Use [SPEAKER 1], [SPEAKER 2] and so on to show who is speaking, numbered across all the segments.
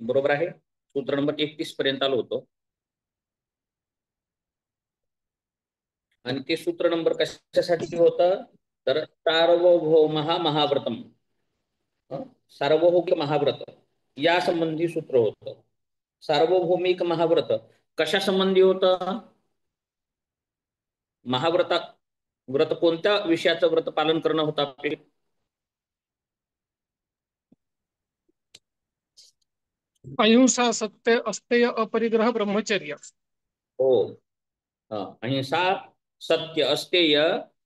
[SPEAKER 1] बरोबर आहे. सूत्र नंबर 31 पर्यंत आलो होतो. आणि ते सूत्र नंबर कशासाठी होतं, तर सार्वभौम महाव्रतम, सार्वभौमिक महाव्रत या संबंधी सूत्र होतं. सार्वभौमिक महाव्रत कशा संबंधी होतं? महाव्रता व्रत कोणत्या विषयाचं व्रत पालन करणं होतं आपले?
[SPEAKER 2] अहिंसा, सत्य, अस्तेय, अपरिग्रह, ब्रह्मचर्य.
[SPEAKER 1] हो. अहिंसा, सत्य, अस्तेय,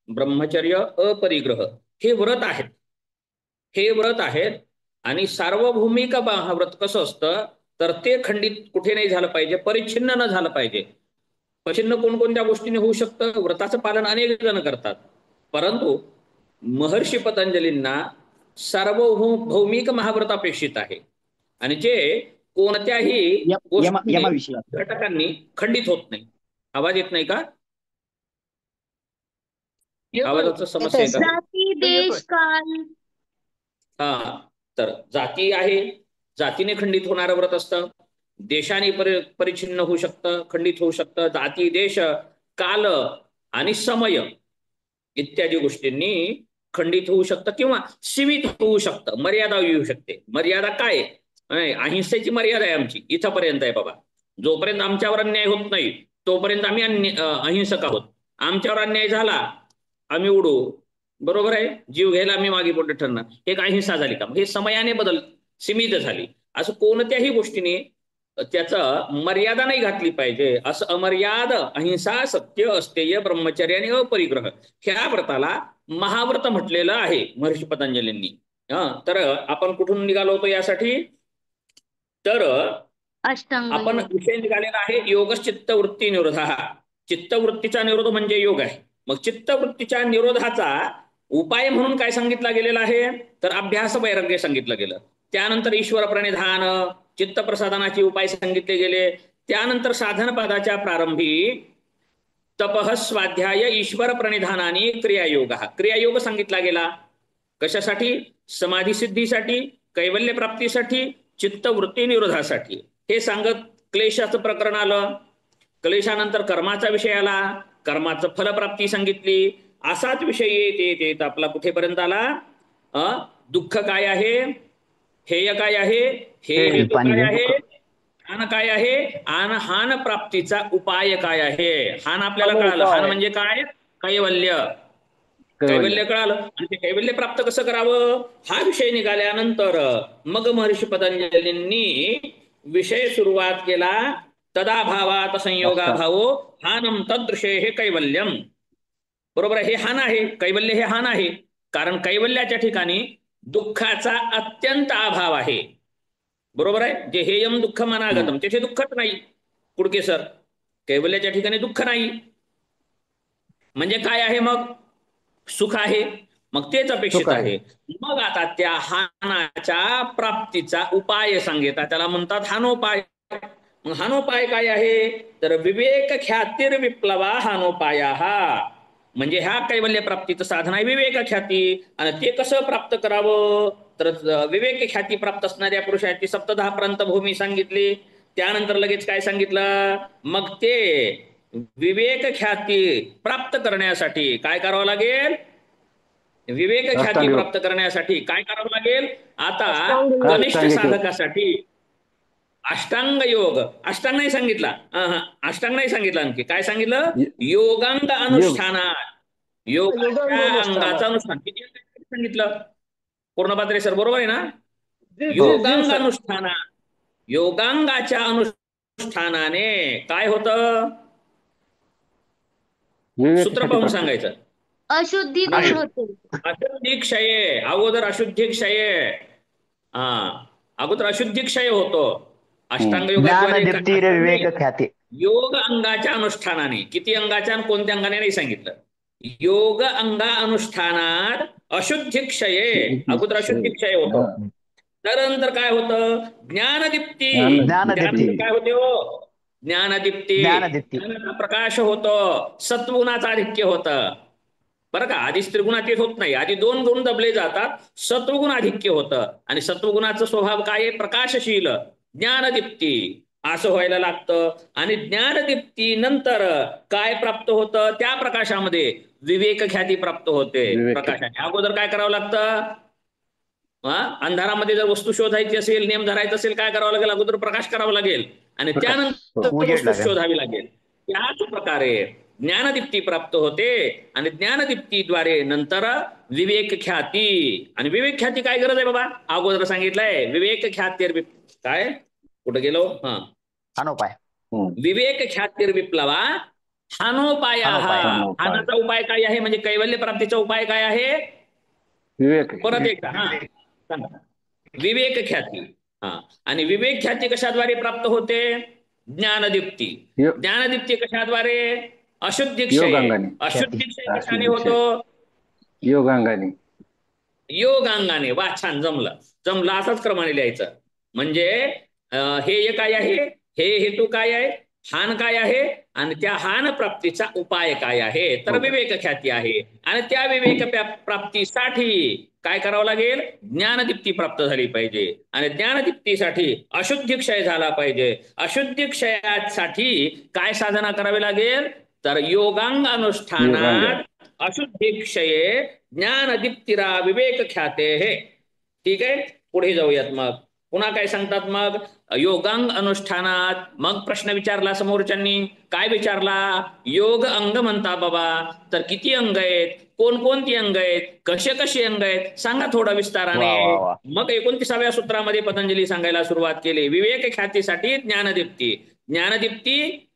[SPEAKER 1] ब्रह्मचर्य, अपरिग्रह हे व्रत आहेत. हे व्रत आहेत. आणि सार्वभौमिक महाव्रत कसं असतं, तर ते खंडित कुठे नाही झालं पाहिजे, परिच्छिन्न न झालं पाहिजे. परिच्छिन्न कोणकोणत्या गोष्टीने होऊ शकतं? व्रताचं पालन अनेक जण करतात, परंतु महर्षी पतंजलींना सार्वभौमिक महाव्रत अपेक्षित आहे. आणि जे कोणत्याही गोष्टीने घटकांनी खंडित होत नाही. आवाज येत नाही का? आवाजाचा समस्या आहे का?
[SPEAKER 3] जाती, देश, काल.
[SPEAKER 1] हा, तर जाती आहे, जातीने खंडित होणारं व्रत असतं. देशाने परिच्छिन्न होऊ शकतं, खंडित होऊ शकतं. जाती, देश, काल आणि समय इत्यादी गोष्टींनी खंडित होऊ शकतं किंवा सीमित होऊ शकतं. मर्यादा येऊ शकते. मर्यादा काय? अहिंसेची मर्यादा आहे आमची, इथंपर्यंत आहे बाबा. जोपर्यंत आमच्यावर अन्याय होत नाही तोपर्यंत आम्ही अहिंसक आहोत. आमच्यावर अन्याय झाला आम्ही उडू, बरोबर आहे, जीव घ्यायला आम्ही मागे पुढे ठरणार, हे अहिंसा झाली का? हे समयाने सीमित झाली. असं कोणत्याही गोष्टीने त्याचं मर्यादा नाही घातली पाहिजे. असं अमर्याद अहिंसा, सत्य, अस्तेय, ब्रह्मचर्य आणि अपरिग्रह ह्या व्रताला महाव्रत म्हटलेलं आहे महर्षी पतंजलींनी. तर आपण कुठून निघालो होतो यासाठी? तर आपण विषय निघालेला आहे योग चित्तवृत्ती निरोध. चित्तवृत्तीचा निरोध म्हणजे योग आहे. मग चित्तवृत्तीच्या निरोधाचा उपाय म्हणून काय सांगितला गेलेला आहे, तर अभ्यास वैराग्य सांगितलं गेलं. त्यानंतर ईश्वर प्रणिधान, चित्त प्रसादनाचे उपाय सांगितले गेले. त्यानंतर साधन पदाच्या प्रारंभी तपः, स्वाध्याय, ईश्वर प्रणिधानाने क्रियायोग, क्रियायोग सांगितला गेला. कशासाठी? समाधी सिद्धीसाठी, कैवल्य प्राप्तीसाठी, चित्तवृत्ती निरोधासाठी. हे सांगत क्लेशाचं प्रकरण आलं. क्लेशानंतर कर्माचा विषय आला, कर्माचं फलप्राप्ती सांगितली. असाच विषय येत येत आपला कुठेपर्यंत आला? दुःख काय आहे, हेय काय आहे, हे हेतू काय आहे, हान काय आहे, आणि हान प्राप्तीचा उपाय काय आहे. हान आपल्याला कळालं. हान म्हणजे काय? कैवल्य. कैवल्य कळालं. आणि ते कैवल्य प्राप्त कसं करावं हा विषय निघाल्यानंतर मग महर्षी पतंजलींनी विषय सुरुवात केला. तदाभावात संयोगाभावो हानम तदृशे हे कैवल्यम. बरोबर आहे, हे हान आहे. कैवल्य हे हान आहे, कारण कैवल्याच्या ठिकाणी दुःखाचा अत्यंत अभाव आहे. बरोबर आहे. जे हेयम दुःख मनागतम, तेथे दुःखच नाही. कुडके सर, कैवल्याच्या ठिकाणी दुःख नाही म्हणजे काय आहे? मग सुख आहे. मग तेच अपेक्षित आहे. मग आता त्या हानाच्या प्राप्तीचा उपाय सांगितला, त्याला म्हणतात हानोपाय. हानोपाय काय आहे? तर विवेक ख्यातीर विप्लवा हानोपाया. म्हणजे ह्या कैवल्य प्राप्तीचं साधन आहे विवेक ख्याती. आणि ते कसं प्राप्त करावं, तर विवेक ख्याती प्राप्त असणाऱ्या पुरुषाची सप्तधा प्रांत भूमी सांगितली. त्यानंतर लगेच काय सांगितलं, मग ते विवेक ख्याती प्राप्त करण्यासाठी काय करावं लागेल? विवेक ख्याती प्राप्त करण्यासाठी काय करावं लागेल? आता कनिष्ठ साधकासाठी अष्टांग योग. अष्टांग नाही सांगितला, अष्टांग नाही सांगितलं. आणखी काय सांगितलं? योगांग अनुष्ठानात, योगाच्या अंगाचं अनुष्ठान. किती सांगितलं पूर्णपात्रे सर? बरोबर आहे ना? योगांग अनुष्ठानात, योगांगाच्या अनुष्ठानाने काय होतं? सूत्र पाहून सांगायचं.
[SPEAKER 3] अशुद्धी दूर होते.
[SPEAKER 1] अशुद्धी क्षय. अगोदर अशुद्धी क्षय, अगोदर अशुद्धी क्षय होतो. अष्टांग योगाद्वारे योग अंगाच्या अनुष्ठानाने. किती अंगाच्या आणि कोणत्या अंगाने नाही सांगितलं. योग अंगा अनुष्ठानात अशुद्धी क्षय, अगोदर अशुद्धी क्षय होतो. त्यानंतर काय होतं? ज्ञानदीप्ती. त्यानंतर काय होते हो? ज्ञानदीप्ती. प्रकाश होतो. सत्वगुणाचं आधिक्य होतं. बरं का? आधी त्रिगुणातीत होत नाही, आधी दोन गुण दबले जातात, सत्वगुण आधिक्य होतं. आणि सत्वगुणाचा स्वभाव काय आहे? प्रकाशशील. ज्ञानदीप्ती असं व्हायला लागतं. आणि ज्ञानदीप्ती नंतर काय प्राप्त होतं? त्या प्रकाशामध्ये विवेक ख्याती प्राप्त होते.
[SPEAKER 4] विवेक
[SPEAKER 1] प्रकाशाने अगोदर काय करावं लागतं? अंधारामध्ये जर वस्तू शोधायची असेल, नेम धरायचा असेल, काय करावं लागेल? अगोदर प्रकाश करावा लागेल आणि
[SPEAKER 4] प्रकाश.
[SPEAKER 1] त्यानंतर
[SPEAKER 5] उजेड
[SPEAKER 1] वस्तू
[SPEAKER 5] लागेल.
[SPEAKER 1] शोधावी लागेल. त्याच प्रकारे ज्ञानदीप्ती प्राप्त होते आणि ज्ञानदीप्तीद्वारे नंतर विवेक ख्याती. आणि विवेक ख्याती काय गरज आहे बाबा? अगोदर सांगितलंय विवेक ख्यातीर काय कुठं गेलो?
[SPEAKER 5] अनोपाय.
[SPEAKER 1] विवेक ख्यातीर विप्लवा हानोपाय.
[SPEAKER 5] हानोपाय.
[SPEAKER 1] हानाचा उपाय काय आहे? म्हणजे कैवल्य प्राप्तीचा उपाय काय आहे?
[SPEAKER 4] विवेक.
[SPEAKER 1] परत एकदा सांगा. विवेक ख्याती. आणि विवेक ख्याती कशाद्वारे प्राप्त होते? ज्ञानदीप्ती. ज्ञानदीप्ती कशाद्वारे? अशुद्धी क्षय.
[SPEAKER 4] योगांगाने.
[SPEAKER 1] अशुद्धी क्षय कशाने
[SPEAKER 4] अशुद्धी क्षय.
[SPEAKER 1] होतो?
[SPEAKER 4] योगांगाने.
[SPEAKER 1] योगांगाने. वा, छान, जमलं असाच क्रमाने लिहायचं. म्हणजे हे काय आहे? हे हेतू काय आहे? हान काय आहे? आणि त्या हान प्राप्तीचा उपाय काय आहे? तर विवेक ख्याती आहे. आणि त्या विवेक प्राप्तीसाठी काय करावं लागेल? ज्ञानदीप्ती प्राप्त झाली पाहिजे. आणि ज्ञानदीप्तीसाठी अशुद्धी क्षय झाला पाहिजे. अशुद्धी क्षयासाठी काय साधना करावी लागेल? तर योगांग अनुष्ठानात अशुद्धी क्षये ज्ञानदीप्तीरा विवेक ख्याते. हे ठीक आहे. पुढे जाऊयात. मग पुन्हा काय सांगतात? मग योगांग अनुष्ठानात मग प्रश्न विचारला समोरच्यांनी. काय विचारला? योग अंग म्हणता बाबा, तर किती अंग आहेत? कोणकोणती अंग आहेत? कसे कसे अंग आहेत? सांगा थोडं विस्ताराने. मग 29व्या सूत्रामध्ये पतंजली सांगायला सुरुवात केली. विवेक ख्यातीसाठी ज्ञानदीप्ती. ज्ञानदीप्ती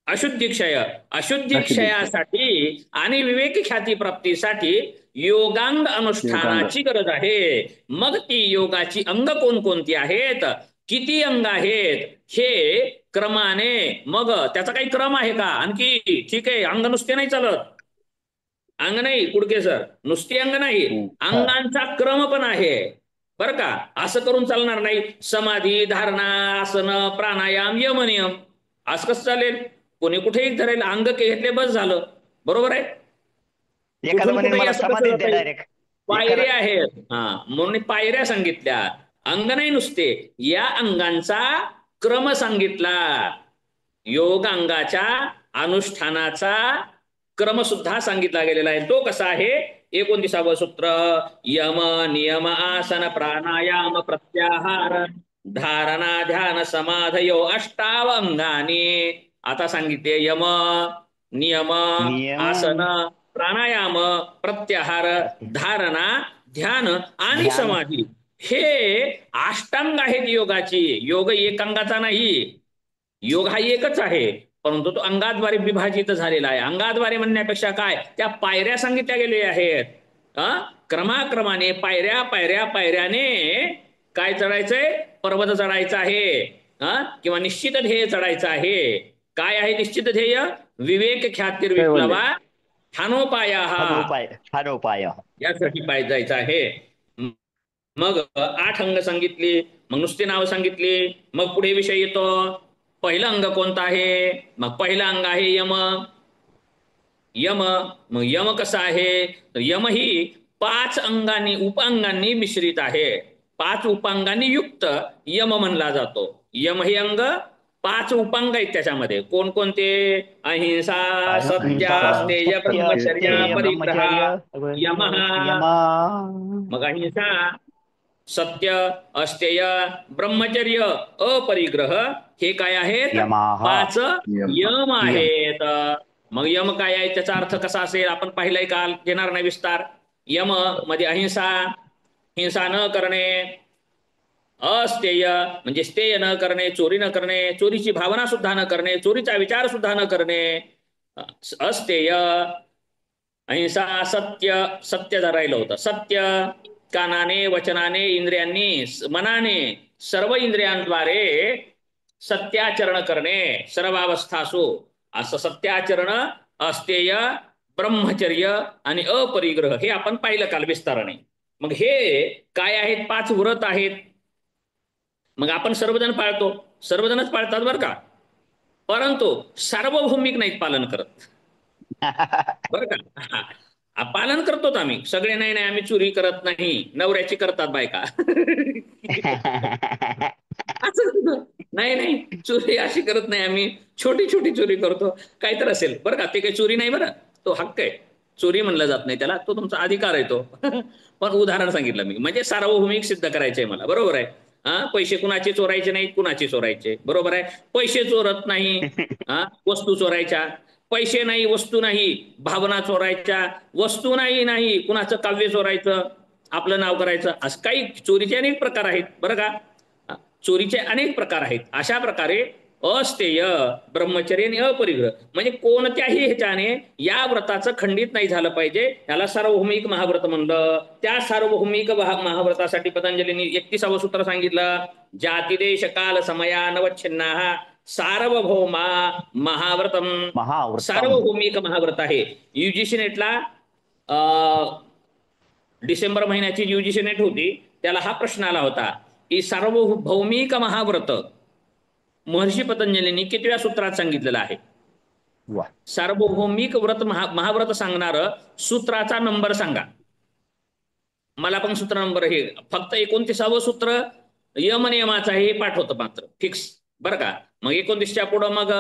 [SPEAKER 1] अशुद्धी क्षय. अशुद्धी क्षयासाठी आणि विवेक ख्याती प्राप्तीसाठी योगांग अनुष्ठानाची गरज आहे. मग ती योगाची अंग कोणकोणती आहेत? किती अंग आहेत? हे क्रमाने. मग त्याचा काही क्रम आहे का आणखी? ठीक आहे. अंग नुसते नाही चालत. अंग नाही कुडके सर, नुसते अंग नाही, अंगांचा क्रम पण आहे बरं का. असं करून चालणार नाही. समाधी, धारणा, आसन, प्राणायाम, यमनियम असं कसं चालेल? कोणी कुठेही धरेल, अंग घेतले बस झालं. बरोबर आहे. पायऱ्या आहेत. म्हणून पायऱ्या सांगितल्या. अंग नाही नुसते, या अंगांचा क्रम सांगितला. योग अंगाच्या अनुष्ठानाचा क्रम सुद्धा सांगितला गेलेला आहे. तो कसा आहे? 29वं सूत्र. यम नियम आसन प्राणायाम प्रत्याहार धारणा ध्यान समाधयो अष्टाव अंगानी. आता सांगितले यम नियम आसन प्राणायाम प्रत्याहार धारणा ध्यान आणि समाधी. हे अष्टांग आहेत योगाची. योग एकांगाचा नाही. योग हा एकच आहे, परंतु तो अंगाद्वारे विभाजित झालेला आहे. अंगाद्वारे म्हणण्यापेक्षा काय, त्या पायऱ्या सांगितल्या गेलेल्या आहेत. क्रमाक्रमाने पायऱ्या पायऱ्या पायऱ्याने काय चढायचंय? पर्वत चढायचा आहे. किंवा निश्चित ध्येय चढायचं आहे. काय आहे निश्चित ध्येय? विवेक ख्यातीर विप्लवा हानोपाय. यासाठी पाय जायचं आहे. मग 8 अंग सांगितली. मग नुसते नाव सांगितली. मग पुढे विषय येतो. पहिलं अंग कोणतं आहे? मग पहिलं अंग आहे यम. यम. मग यम कसं आहे? तर यम ही 5 अंगांनी उपांगांनी मिश्रित आहे. 5 उपांगांनी युक्त यम म्हणला जातो. यम हे अंग 5 उपांग आहेत त्याच्यामध्ये. कोणकोणते? अहिंसा, सत्य, अस्तेय, ब्रह्मचर्य, परिग्रह, यमः. मग अहिंसा, सत्य, अस्तेय, ब्रह्मचर्य, अपरिग्रह हे काय आहेत? 5 यम आहेत. मग यम काय आहे? त्याचा अर्थ कसा असेल आपण पाहिलाय काल, घेणार नाही विस्तार. यम मध्ये अहिंसा, हिंसा न करणे. अस्तेय म्हणजे स्थेय न करणे, चोरी न करणे, चोरीची भावना सुद्धा न करणे, चोरीचा विचार सुद्धा न करणे. अस्तेय. अहिंसा, सत्य, सत्य जर राहिलं होतं. सत्य कानाने, वचनाने, इंद्रियांनी, मनाने, सर्व इंद्रियांद्वारे सत्याचरण करणे सर्वावस्थासु. असं सत्याचरण, अस्तेय, ब्रह्मचर्य आणि अपरिग्रह हे आपण पाहिलं काल विस्ताराने. मग हे काय आहेत? 5 व्रत आहेत. मग आपण सर्वजण पाळतो, सर्वजणच पाळतात बरं का, परंतु सार्वभौमिक नाहीत पालन करत बरं का. पालन करतोच आम्ही सगळे. नाही आम्ही चोरी करत नाही, नवऱ्याची करतात बायका नाही नाही, चोरी अशी करत नाही आम्ही, छोटी छोटी चोरी करतो. काय तर असेल बरं का, ते काही चोरी नाही बरं, तो हक्क आहे. चोरी म्हणलं जात नाही त्याला, तो तुमचा अधिकार आहे तो. पण उदाहरण सांगितलं मी, म्हणजे सार्वभौमिक सिद्ध करायचंय मला, बरोबर आहे. हा, पैसे कुणाचे चोरायचे नाही, कुणाचे चोरायचे, बरोबर आहे. पैसे चोरत नाही, हा, वस्तू चोरायच्या. पैसे नाही, वस्तू नाही, भावना चोरायच्या. वस्तू नाही, नाही कुणाचं काव्य चोरायचं, आपलं नाव करायचं. असं काही चोरीचे अनेक प्रकार आहेत बरं का. चोरीचे अनेक प्रकार आहेत. अशा प्रकारे अस्तेय ब्रह्मचर्य आणि अपरिग्रह म्हणजे कोणत्याही ह्याच्याने या व्रताचं खंडित नाही झालं पाहिजे, याला सार्वभौमिक महाव्रत म्हणलं. त्या सार्वभौमिक महाव्रतासाठी पतंजलींनी 31वं सूत्र सांगितलं, जाती देश काल समया नवच्छिन्ना सार्वभौमा महाव्रतम. सार्वभौमिक महाव्रत आहे. युजीसी नेटला डिसेंबर महिन्याची युजीसी नेट होती, त्याला हा प्रश्न आला होता की सार्वभौमिक महाव्रत महर्षी पतंजलींनी कितव्या सूत्रात सांगितलेलं आहे. सार्वभौमिक व्रत महाव्रत सांगणार सूत्राचा नंबर सांगा मला. पण सूत्र नंबर हे फक्त 29वं सूत्र यमनियमाचं आहे, हे पाठवतं मात्र फिक्स बरं का. मग 29च्या पुढं मग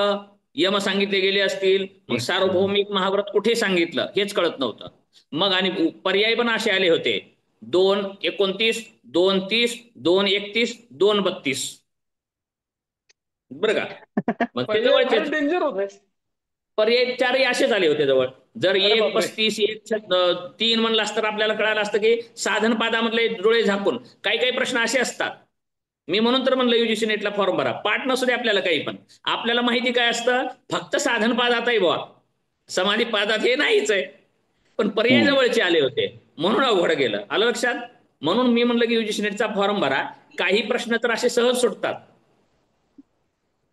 [SPEAKER 1] यम सांगितले गेले असतील, मग सार्वभौमिक महाव्रत कुठे सांगितलं हेच कळत नव्हतं. मग आणि पर्याय पण असे आले होते, 2:29, 2:30, 2:31, 2:32 बरं का. मग ते जवळचे
[SPEAKER 2] डेंजर होत.
[SPEAKER 1] पर्याय चारही असेच आले होते जवळ. जर 1:35, 1:3 म्हणलास तर आपल्याला कळालं असतं की साधन पादामधले डोळे झाकून काही काही प्रश्न असे असतात. मी म्हणून तर म्हणलं युजीसी नेटला फॉर्म भरा, पाठ नसू दे आपल्याला काही, पण आपल्याला माहिती काय असतं, फक्त साधन पादात आहे बुवा, समाधी पादात हे नाहीच आहे. पण पर्याय जवळचे आले होते म्हणून अवघड गेलं. आलं लक्षात. म्हणून मी म्हणलं की युजीसी नेटचा फॉर्म भरा. काही प्रश्न तर असे सहज सुटतात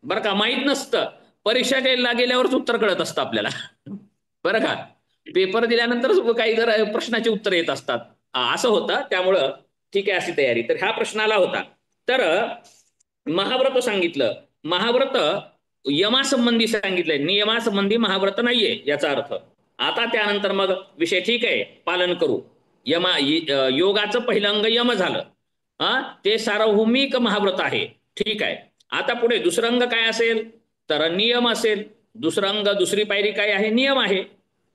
[SPEAKER 1] बरं का, माहित नसतं. परीक्षा गेल्यावरच उत्तर कळत असतं आपल्याला बरं का. पेपर दिल्यानंतरच काही जर प्रश्नाचे उत्तर येत असतात, असं होतं. त्यामुळं ठीक आहे अशी तयारी. तर हा प्रश्न आला होता. तर महाव्रत सांगितलं, महाव्रत यमासंबंधी सांगितलंय, नियमासंबंधी महाव्रत नाहीये याचा अर्थ. आता त्यानंतर मग विषय ठीक आहे, पालन करू. योगाचं पहिलं अंग यम झालं, ते सार्वभौमिक महाव्रत आहे, ठीक आहे. आता पुढे दुसरं अंग काय असेल तर नियम असेल. दुसरं अंग, दुसरी पायरी काय आहे, नियम आहे.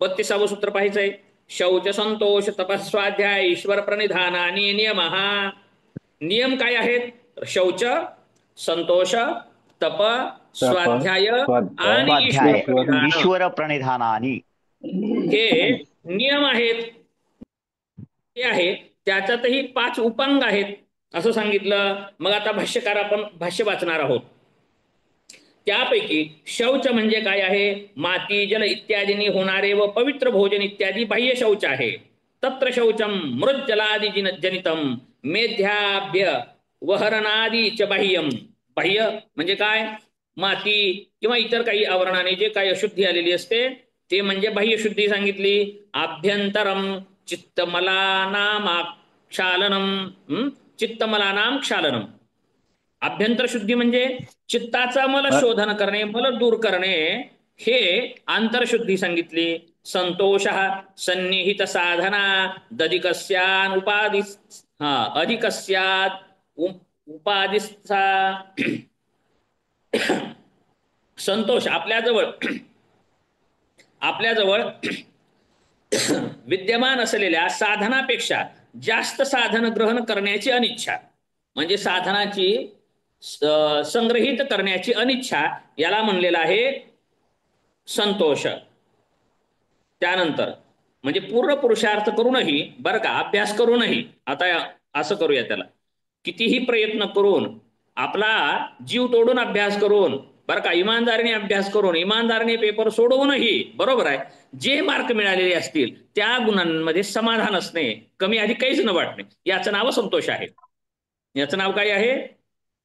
[SPEAKER 1] 32वं सूत्र पाहायचंय, शौच संतोष तपस्वाध्याय ईश्वर प्रणिधान आणि नियम. हा नियम काय आहेत, शौच, संतोष, तप, स्वाध्याय आणि
[SPEAKER 5] ईश्वर प्रणिधानानी
[SPEAKER 1] हे नियम आहेत. ते आहे, त्याच्यातही 5 उपांग आहेत असं सांगितलं. मग आता भाष्यकार आपण भाष्य वाचणार आहोत. त्यापैकी शौच म्हणजे काय आहे, माती जल इत्यादींनी होणारे व पवित्र भोजन इत्यादी बाह्य शौच आहे. तत्र शौचम मृज्जलादि जनितम मेध्याभ्य वहरणादी च बाह्यम. बाह्य म्हणजे काय, माती किंवा इतर काही आवरणाने जे काही अशुद्धी आलेली असते ते म्हणजे बाह्य शुद्धी सांगितली. आभ्यंतरम चित्तमलानाम क्षालनम, चित्तमलानाम क्षालनम. आभ्यंतर शुद्धी म्हणजे चित्ताचा मल शोधन करणे, मल दूर करणे, हे आंतरशुद्धी सांगितली. संतोष सन्निहित साधना दधिकस्यान उपाधि अधिकस्यात उपाधिस्था. संतोष आपल्याजवळ विद्यमान असलेल्या साधनापेक्षा जास्त साधन ग्रहण करण्याची अनिच्छा, म्हणजे साधनाची संग्रहित करण्याची अनिच्छा, याला म्हणलेला आहे संतोष. त्यानंतर म्हणजे पूर्ण पुरुषार्थ करूनही बरं का, अभ्यास करूनही, आता असं करूया, त्याला कितीही प्रयत्न करून, आपला जीव तोडून अभ्यास करून बरं का, इमानदारीने अभ्यास करून, इमानदारीने पेपर सोडवूनही, बरोबर आहे, जे मार्क मिळालेले असतील त्या गुणांमध्ये समाधान असणे, कमी अधिक काहीच न वाटणे, याचं नाव संतोष आहे. याचं नाव काय आहे,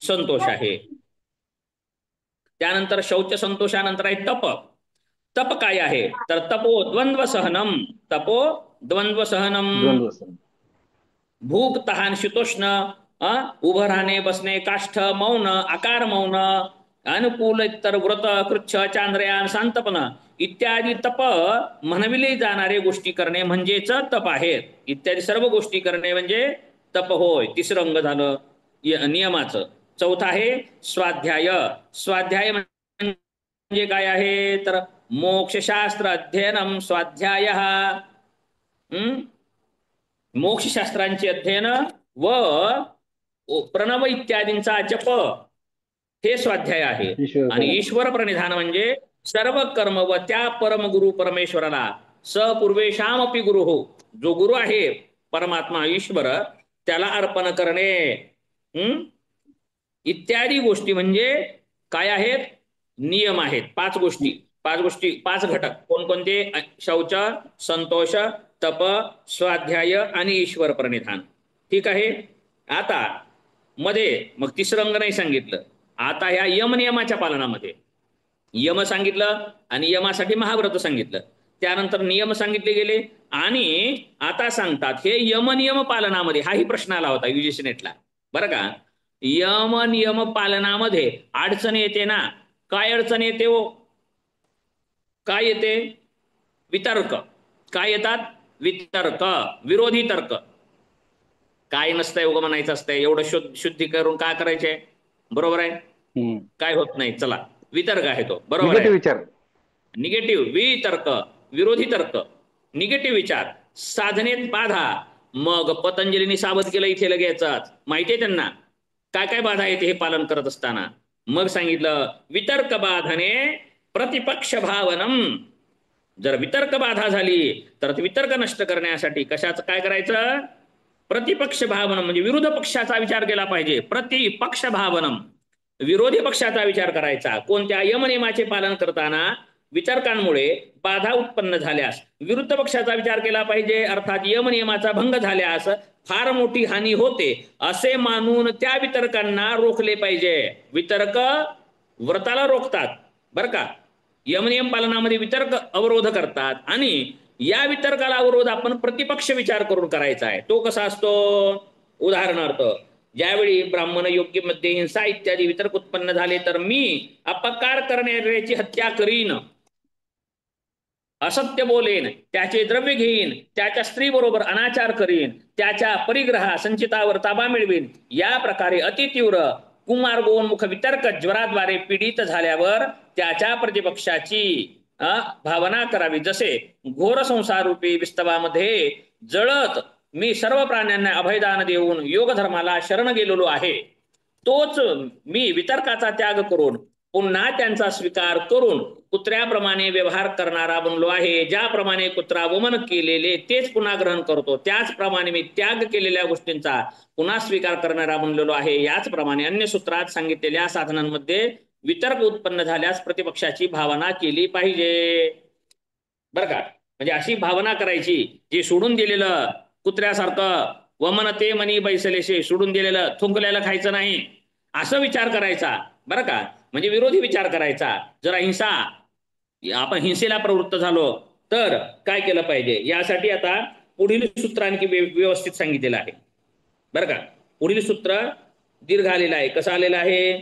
[SPEAKER 1] संतोष आहे. त्यानंतर शौच संतोषानंतर आहे तप. तप काय आहे तर तपो द्वंद्व सहनम. तपो द्वंद्व सहनम, भूक तहान शीतोष्ण, उभं राहणे, बसणे, काष्ठ, मौन, आकार मौन, अनुकूल इतर व्रत, कृच्छ, चांद्रयान, शांतपण इत्यादी तप म्हणविले जाणारे गोष्टी करणे म्हणजेच तप आहेत. इत्यादी सर्व गोष्टी करणे म्हणजे तप होय. तिसरं अंग झालं नियमाचं. चौथा आहे स्वाध्याय. स्वाध्याय म्हणजे काय आहे तर मोक्षशास्त्र अध्ययनम स्वाध्याय. मोक्षशास्त्रांचे अध्ययन व प्रणव इत्यादींचा जप हे स्वाध्याय आहे. आणि ईश्वर प्रणिधान म्हणजे सर्व कर्म व त्या परमगुरु परमेश्वराला सपूर्वेशामपि गुरु हो, जो गुरु आहे परमात्मा ईश्वर त्याला अर्पण करणे. इत्यादी गोष्टी म्हणजे काय आहेत, नियम आहेत. 5 गोष्टी, 5 घटक कोणकोणते, शौच, संतोष, तप, स्वाध्याय आणि ईश्वर प्रणिधान. ठीक आहे. आता मध्ये मग तिसरं अंग नाही सांगितलं. आता ह्या यम नियमाच्या पालनामध्ये यम सांगितलं आणि यमासाठी महाव्रत सांगितलं, त्यानंतर नियम सांगितले गेले आणि आता सांगतात हे यम नियम पालनामध्ये, हाही प्रश्न आला होता UGC नेटला बरं का. यम नियम पालनामध्ये अडचण येते ना. काय अडचण येते हो, काय येते, वितर्क. काय येतात, वितर्क, विरोधी तर्क. काय नसतंय उगं म्हणायचं असतंय, एवढं शुद्धी करून काय करायचे, बरोबर आहे, काय होत नाही. चला, वितर्क आहे तो, बरोबर आहे.
[SPEAKER 4] विचार,
[SPEAKER 1] निगेटिव्ह वितर्क, विरोधी तर्क, निगेटिव्ह विचार, साधनेत बाधा. मग पतंजलींनी सावध केलं इथे लगेचच, माहितीये त्यांना काय काय बाधा येते हे पालन करत असताना. मग सांगितलं वितर्क बाधने प्रतिपक्ष भावनम. जर वितर्क बाधा झाली तर वितर्क नष्ट करण्यासाठी कशाचं काय करायचं, प्रतिपक्ष भावनम म्हणजे विरोध पक्षाचा विचार केला पाहिजे. प्रतिपक्ष भावनम, विरोधी पक्षाचा विचार करायचा. कोणत्या यमनियमाचे पालन करताना वितर्कांमुळे बाधा उत्पन्न झाल्यास विरुद्ध पक्षाचा विचार केला पाहिजे, अर्थात यमनियमाचा भंग झाल्यास फार मोठी हानी होते असे मानून त्या वितर्कांना रोखले पाहिजे. वितर्क व्रताला रोखतात बरं का, यमनियम पालनामध्ये वितर्क अवरोध करतात आणि या वितर्काला अवरोध आपण प्रतिपक्ष विचार करून करायचा आहे. तो कसा असतो, उदाहरणार्थ ज्यावेळी ब्राह्मण योग्य मध्ये हिंसा इत्यादी वितर्क उत्पन्न झाले तर मी अपकार करणाऱ्याची हत्या करीन, असत्य बोलेन, त्याचे द्रव्य घेईन, त्याच्या स्त्री बरोबर अनाचार करीन, त्याच्या परिग्रह संचितावर ताबा मिळवीन. या प्रकारे अतितीव्र कुमार्गोन्मुख वितर्क ज्वराद्वारे पीडित झाल्यावर त्याच्या प्रतिपक्षाची भावना करावी. जसे घोर संसारूपी विस्तवामध्ये जळत मी सर्व प्राण्यांना अभयदान देऊन योगधर्माला शरण गेलेलो आहे, तोच मी वितर्काचा त्याग करून पुन्हा त्यांचा स्वीकार करून कुत्र्याप्रमाणे व्यवहार करणारा बनलो आहे. ज्याप्रमाणे कुत्रा वमन केलेले तेच पुन्हा ग्रहण करतो, त्याचप्रमाणे मी त्याग केलेल्या गोष्टींचा पुन्हा स्वीकार करणारा बनलेलो आहे. याचप्रमाणे अन्य सूत्रात सांगितलेल्या साधनांमध्ये वितर्क उत्पन्न झाल्यास प्रतिपक्षाची भावना केली पाहिजे बरं का. म्हणजे अशी भावना करायची जे सोडून दिलेलं कुत्र्यासारखं वमन ते मनी बैसलेशे, सोडून दिलेलं थुंकलेलं खायचं नाही, असं विचार करायचा बरं का. म्हणजे विरोधी विचार करायचा. जरा हिंसा, आपण हिंसेला प्रवृत्त झालो तर काय केलं पाहिजे, यासाठी आता पुढील सूत्र आणखी व्यवस्थित सांगितलेलं आहे बरं का. पुढील सूत्र दीर्घ आलेलं आहे. कसं आलेलं आहे,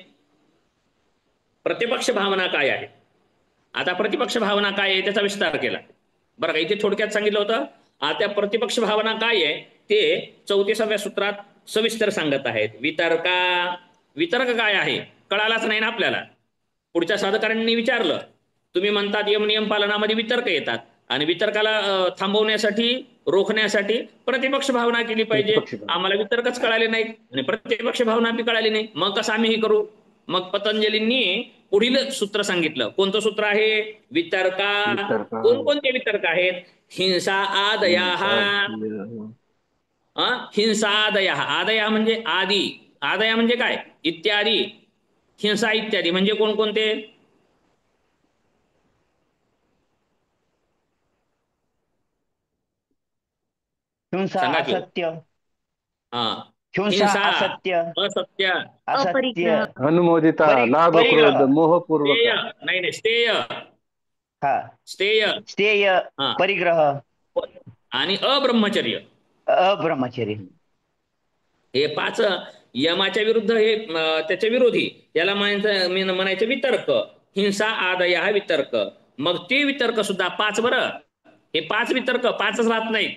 [SPEAKER 1] प्रतिपक्ष भावना काय आहे. आता प्रतिपक्ष भावना काय आहे त्याचा विस्तार केला बरं का. इथे थोडक्यात सांगितलं होतं. आता प्रतिपक्ष भावना काय आहे ते 34व्या सूत्रात सविस्तर सांगत आहेत. वितर्क काय आहे कळालाच नाही ना आपल्याला. पुढच्या साधकारांनी विचारलं, तुम्ही म्हणतात यमनियम पालनामध्ये वितर्क येतात आणि वितर्काला थांबवण्यासाठी रोखण्यासाठी प्रतिपक्ष भावना केली पाहिजे. आम्हाला वितर्कच कळाले नाहीत आणि प्रतिपक्ष भावना बी कळाली नाही, मग कसं आम्ही हे करू. मग पतंजलींनी पुढील सूत्र सांगितलं. कोणतं सूत्र आहे, वितर्का. कोणकोणते वितर्क आहेत, हिंसा आदया. हिंसा आदया, आदया म्हणजे आदी, आदया म्हणजे काय, इत्यादी. हिंसा इत्यादी म्हणजे कोणकोणते,
[SPEAKER 5] हिंसा, असत्य,
[SPEAKER 1] हिंसा,
[SPEAKER 5] असत्य,
[SPEAKER 1] असत्य,
[SPEAKER 5] असत्य,
[SPEAKER 4] अनुमोदिता, लाभ, क्रोध, मोहपूर्वक,
[SPEAKER 1] नाही स्तेय, स्तेय,
[SPEAKER 5] स्तेय, परिग्रह
[SPEAKER 1] आणि अब्रह्मचर्य.
[SPEAKER 5] अब्रह्मचर्य
[SPEAKER 1] हे 5 यमाच्या विरुद्ध, हे त्याच्या विरोधी, याला म्हणायचं वितर्क. हिंसा आदय हा वितर्क. मग ते वितर्क सुद्धा 5 बरं. हे 5 वितर्क 5च राहत नाहीत,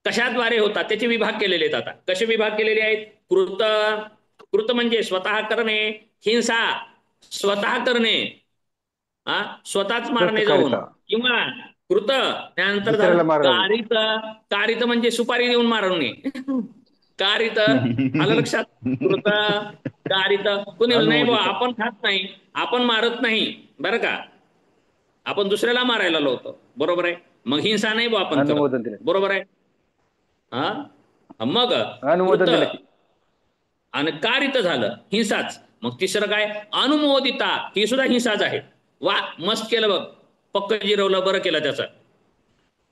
[SPEAKER 1] कशाद्वारे होतात त्याचे विभाग केलेले आहेत. आता कसे विभाग केलेले आहेत, कृत, कृत म्हणजे स्वतः करणे, हिंसा स्वतः करणे, स्वतःच मारणे जाऊन,
[SPEAKER 4] कृतकारिता
[SPEAKER 1] किंवा कृत त्यानंतर झालं
[SPEAKER 4] दुसऱ्याला मारणे.
[SPEAKER 1] कारित. कारित म्हणजे सुपारी देऊन मारणे. कारित आलं लक्षात. कृत कारित. कोणी नाही बुवा
[SPEAKER 4] अनुमोदित
[SPEAKER 1] आपण खात नाही, आपण मारत नाही बरं का, आपण दुसऱ्याला मारायला लावतो, बरोबर आहे. मग हिंसा नाही बुवा आपण करत,
[SPEAKER 4] अनुमोदन दिलं
[SPEAKER 1] बरोबर आहे. हा मग
[SPEAKER 4] अनुमोदन
[SPEAKER 1] कृत
[SPEAKER 4] दिलं की
[SPEAKER 1] आणि कारित झालं हिंसाच. मग तिसरं काय, अनुमोदिता, ही सुद्धा हिंसाच आहे. वा मस्त केलं बघ, पक्क जिरवलं, बरं केलं त्याचं,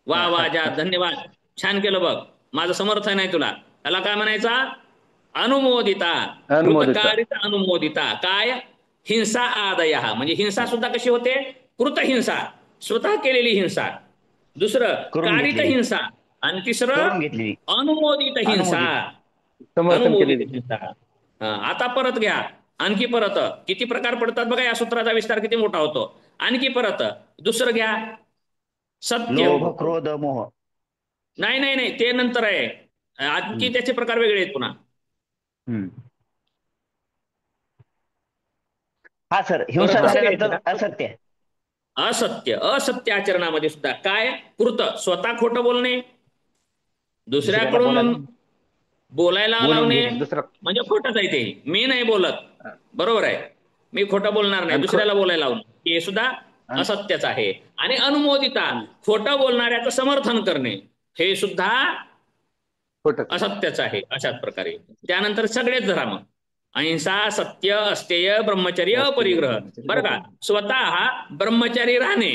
[SPEAKER 1] वा वा जा धन्यवाद, छान केलं बघ, माझं समर्थन आहे तुला. त्याला काय म्हणायचा, अनुमोदिता.
[SPEAKER 4] अनुमोदिता
[SPEAKER 1] कृतकारित अनुमोदिता. काय, हिंसा आदय, म्हणजे हिंसा सुद्धा कशी होते, कृत हिंसा स्वतः केलेली हिंसा, दुसरं
[SPEAKER 5] करून
[SPEAKER 1] कारित
[SPEAKER 5] घेतलेली,
[SPEAKER 1] हिंसा, आणि तिसरं
[SPEAKER 5] करून घेतलेली,
[SPEAKER 1] अनुमोदित हिंसा.
[SPEAKER 5] अनुमोदित.
[SPEAKER 4] समर्थन
[SPEAKER 1] अनुमोदित
[SPEAKER 4] केलेली.
[SPEAKER 1] हिंसा. आता परत घ्या, आणखी परत किती प्रकार पडतात बघा, या सूत्राचा विस्तार किती मोठा होतो. आणखी परत दुसरं घ्या, सत्य.
[SPEAKER 5] लोभ, क्रोध, मोह.
[SPEAKER 1] नाही नाही नाही, ते नंतर आहे, आणखी त्याचे प्रकार वेगळे आहेत पुन्हा.
[SPEAKER 5] हा सर,
[SPEAKER 1] परत
[SPEAKER 5] हिंसा
[SPEAKER 1] कसं
[SPEAKER 5] झाल्यानंतर
[SPEAKER 1] घ्यायचं,
[SPEAKER 5] असत्य.
[SPEAKER 1] असत्य. असत्य आचरणामध्ये सुद्धा काय, कृत स्वतः खोटं बोलणे,
[SPEAKER 5] दुसऱ्याला
[SPEAKER 1] दुसऱ्याकडून बोलायला
[SPEAKER 5] बोलून
[SPEAKER 1] लावणे,
[SPEAKER 5] घेणे.
[SPEAKER 4] दुसरा
[SPEAKER 1] म्हणजे खोटंच आहे ते, मी नाही बोलत, बरोबर आहे, मी खोटं बोलणार नाही,
[SPEAKER 4] आणि
[SPEAKER 1] दुसऱ्याला बोलायला लावणं, हे सुद्धा असत्यच आहे. आणि अनुमोदिता, खोटं बोलणाऱ्याचं समर्थन करणे, हे सुद्धा
[SPEAKER 4] खोटं
[SPEAKER 1] असत्यच आहे. अशाच प्रकारे त्यानंतर सगळेच धरा मग, अहिंसा, सत्य, अस्तेय, ब्रह्मचर्य, अपरिग्रह. बरं का, स्वतः ब्रह्मचारी राहणे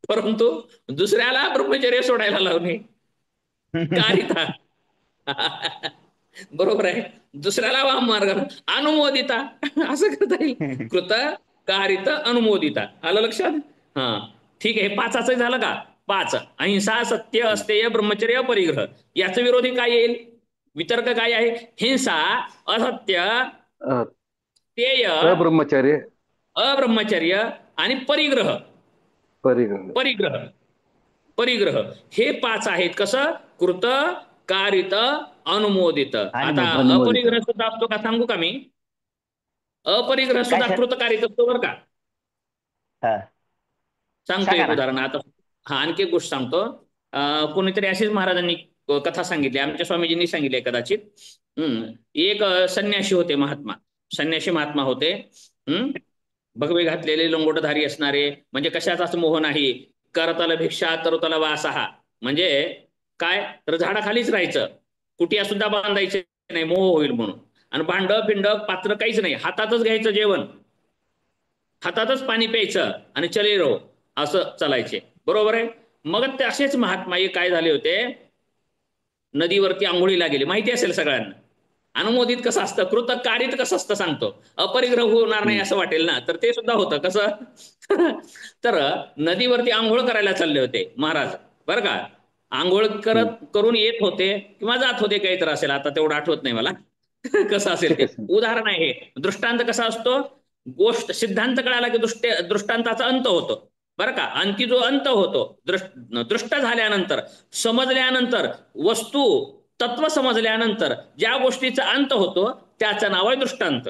[SPEAKER 1] परंतु दुसऱ्याला ब्रह्मचर्य सोडायला लावणे, कारिता. बरोबर आहे, दुसऱ्याला वाम मार्ग, अनुमोदिता असं करता येईल. कृत कारित अनुमोदिता. आलं लक्षात. हा ठीक आहे, पाचाचं झालं का. 5 अहिंसा, सत्य, अस्तेय, ब्रह्मचर्य, अपरिग्रह. याचं विरोधी काय येईल, वितर्क काय आहे, हिंसा, असत्य, तेय,
[SPEAKER 4] अब्रह्मचर्य,
[SPEAKER 1] अब्रह्मचर्य आणि परिग्रह.
[SPEAKER 4] परिग्रह.
[SPEAKER 1] परिग्रह, परिग्रह हे 5 आहेत. कसं, कृत, कारित, अनुमोदित. आता अपरिग्रह सुद्धा असतो का, सांगू का मी. अपरिग्रह सुद्धा कृतकारित असतो बरं का. सांगतो एक उदाहरण आता. आणखी एक गोष्ट सांगतो. कोणीतरी अशीच महाराजांनी कथा सांगितली, आमच्या स्वामीजींनी सांगितली कदाचित. एक संन्याशी होते, महात्मा, संन्याशी महात्मा होते. भगवे घातलेले, लंगोटधारी असणारे, म्हणजे कशाचाच मोह नाही. करतल भिक्षा तरुतल वासहा, म्हणजे काय, तर झाडाखालीच राहायचं, कुटिया सुद्धा बांधायचे नाही, मोह होईल म्हणून. आणि भांड पिंड पात्र काहीच नाही, हातातच घ्यायचं जेवण, हातातच पाणी प्यायचं, आणि चले रो असं चालायचे, बरोबर आहे. मग ते असेच महात्मा काय झाले होते, नदीवरती आंघोळीला गेले. माहिती असेल सगळ्यांना, अनुमोदित कसं असतं, कृतकारित कसं असतं सांगतो. अपरिग्रह होणार नाही असं वाटेल ना, तर ते सुद्धा होतं कसं. तर नदीवरती आंघोळ करायला चालले होते महाराज, बरं का. आंघोळ करून येत होते किंवा जात होते, काही तर असेल, आता तेवढं आठवत नाही मला कसं असेल ते. उदाहरण आहे हे, दृष्टांत कसा असतो, गोष्ट सिद्धांत कळाला की दृष्टांताचा अंत होतो, बरं का. आणखी जो अंत होतो, दृष्ट झाल्यानंतर, समजल्यानंतर, वस्तू तत्व समजल्यानंतर ज्या गोष्टीचा अंत होतो त्याचं नाव आहे दृष्टांत.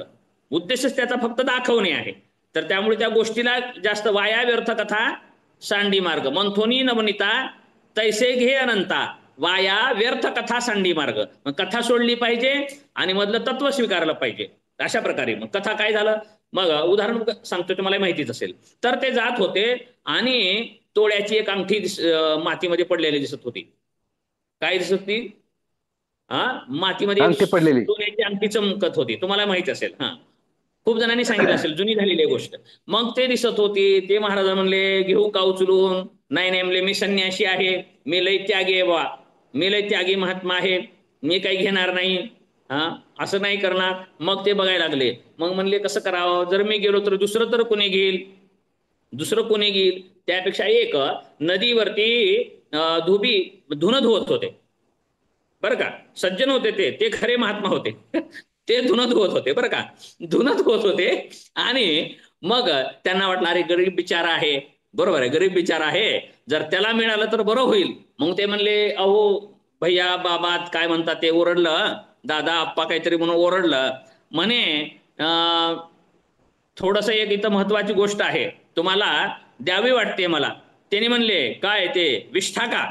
[SPEAKER 1] उद्देशच त्याचा फक्त दाखवणे आहे. तर त्यामुळे त्या गोष्टीला जास्त वाया व्यर्थ कथा सांडी मार्ग, मंथोनी नवनीता तैसे घे अनंता, वाया व्यर्थ कथा सांडी मार्ग. मग कथा सोडली पाहिजे आणि मधलं तत्व स्वीकारलं पाहिजे, अशा प्रकारे. मग कथा काय झालं, मग उदाहरण सांगतो, तुम्हाला माहितीच असेल. तर ते जात होते आणि तोळ्याची एक अंगठी मातीमध्ये पडलेली दिसत होती. काय दिसत होती, मातीमध्ये सोन्याची अंगठी चमकत होती, तुम्हाला माहित असेल. खूप जणांनी सांगितलं असेल, जुनी झालेली गोष्ट. मग ते दिसत होती, ते महाराज म्हणले घेऊ का उचलून. नाही नाही म्हणले, मी संन्याशी आहे, मी लय त्यागी आहे बा, मी लय त्यागी महात्मा आहे, मी काही घेणार नाही, असं नाही करणार. मग ते बघायला लागले. मग म्हणले कसं करावं, जर मी गेलो तर दुसरं तर कोणी घेईल, दुसरं कोणी घेईल. त्यापेक्षा एक नदीवरती धुणं धुवत होते, बरं का. सज्जन होते ते खरे महात्मा होते. ते धुणं धुवत होते, बरं का, धुणं धुवत होते. आणि मग त्यांना वाटलं, अरे गरीब बिचारा आहे, बरोबर आहे, गरीब बिचारा आहे, जर त्याला मिळालं तर बरं होईल. मग ते म्हणले, अहो भैया बाबा काय म्हणतात ते, ओरडलं, दादा आप्पा काहीतरी म्हणून ओरडलं. म्हणे थोडस एक इथं महत्वाची गोष्ट आहे, तुम्हाला द्यावी वाटते मला. त्यांनी म्हणले काय ते विष्ठाका.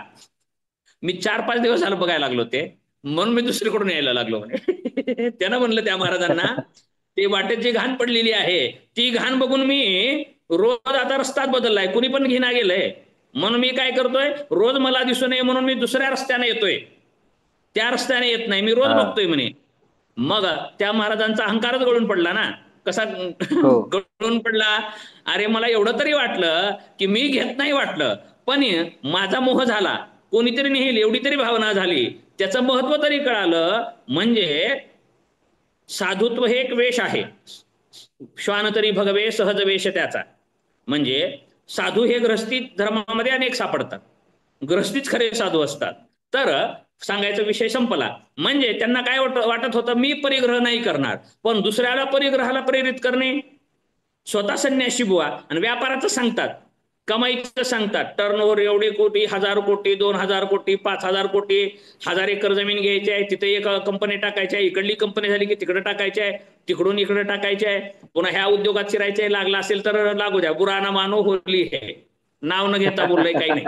[SPEAKER 1] मी 4-5 दिवस झालं बघायला लागलो ते, म्हणून मी दुसरीकडून यायला लागलो म्हणे. त्यानं म्हणलं त्या महाराजांना ते वाटेत जी घाण पडलेली आहे ती घाण बघून मी रोज आता रस्ताच बदललाय, कुणी पण घिना गेलंय, म्हणून मी काय करतोय, रोज मला दिसू नये म्हणून मी दुसऱ्या रस्त्याने येतोय, त्या रस्त्याने येत नाही, मी रोज बघतोय म्हणे. मग त्या महाराजांचा अहंकारच गळून पडला ना. कसा गळून पडला? अरे मला एवढं तरी वाटलं की मी घेत नाही वाटलं, पण माझा मोह झाला, कोणीतरी नेईल एवढी तरी भावना झाली, त्याचं महत्व तरी कळालं. म्हणजे साधुत्व हे एक वेश आहे, श्वान तरी भगवे सहज वेश त्याचा. म्हणजे साधू हे गृहस्थी धर्मामध्ये अनेक सापडतात, गृहस्थीच खरे साधू असतात. तर सांगायचा विषय संपला. म्हणजे त्यांना काय वाटत होतं, मी परिग्रह नाही करणार, पण दुसऱ्याला परिग्रहाला प्रेरित करणे. स्वतः संन्यासी बुवा आणि व्यापाराचं सांगतात, कमाईचं सांगतात, टर्नओव्हर एवढे कोटी, 1000 कोटी, 2000 कोटी, 5000 कोटी, 1000 एकर जमीन घ्यायची आहे, तिथे एक कंपनी टाकायची आहे, इकडली कंपनी झाली की तिकडे टाकायची आहे, तिकडून इकडे टाकायची आहे, पुन्हा ह्या उद्योगात शिरायचं आहे, लागला असेल तर लागू द्या, बुरा ना मानो होली है, नाव न घेता बोललंय काही नाही.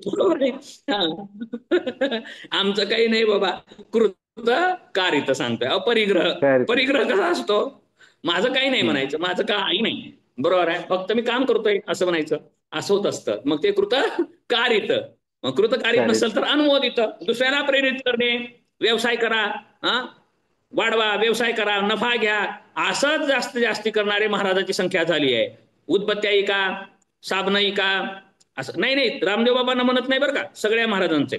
[SPEAKER 1] बरोबर आहे. आमचं काही नाही बाबा, कृत कारित सांगतोय. अपरिग्रह, परिग्रह कसा असतो, माझं काही नाही म्हणायचं, माझं काही नाही, बरोबर आहे, फक्त मी काम करतोय असं म्हणायचं, असं होत असतं. मग ते कृत कारित. मग कृत कारित नसेल तर अनुमोदित, दुसऱ्याला प्रेरित करणे, व्यवसाय करा, वाढवा, व्यवसाय करा, नफा घ्या, असंच जास्ती करणारे महाराजाची संख्या झाली आहे. उदबत्त्यायिका, साबणायिका असं नाही. रामदेव बाबांना म्हणत नाही बरं का, सगळ्या महाराजांचे.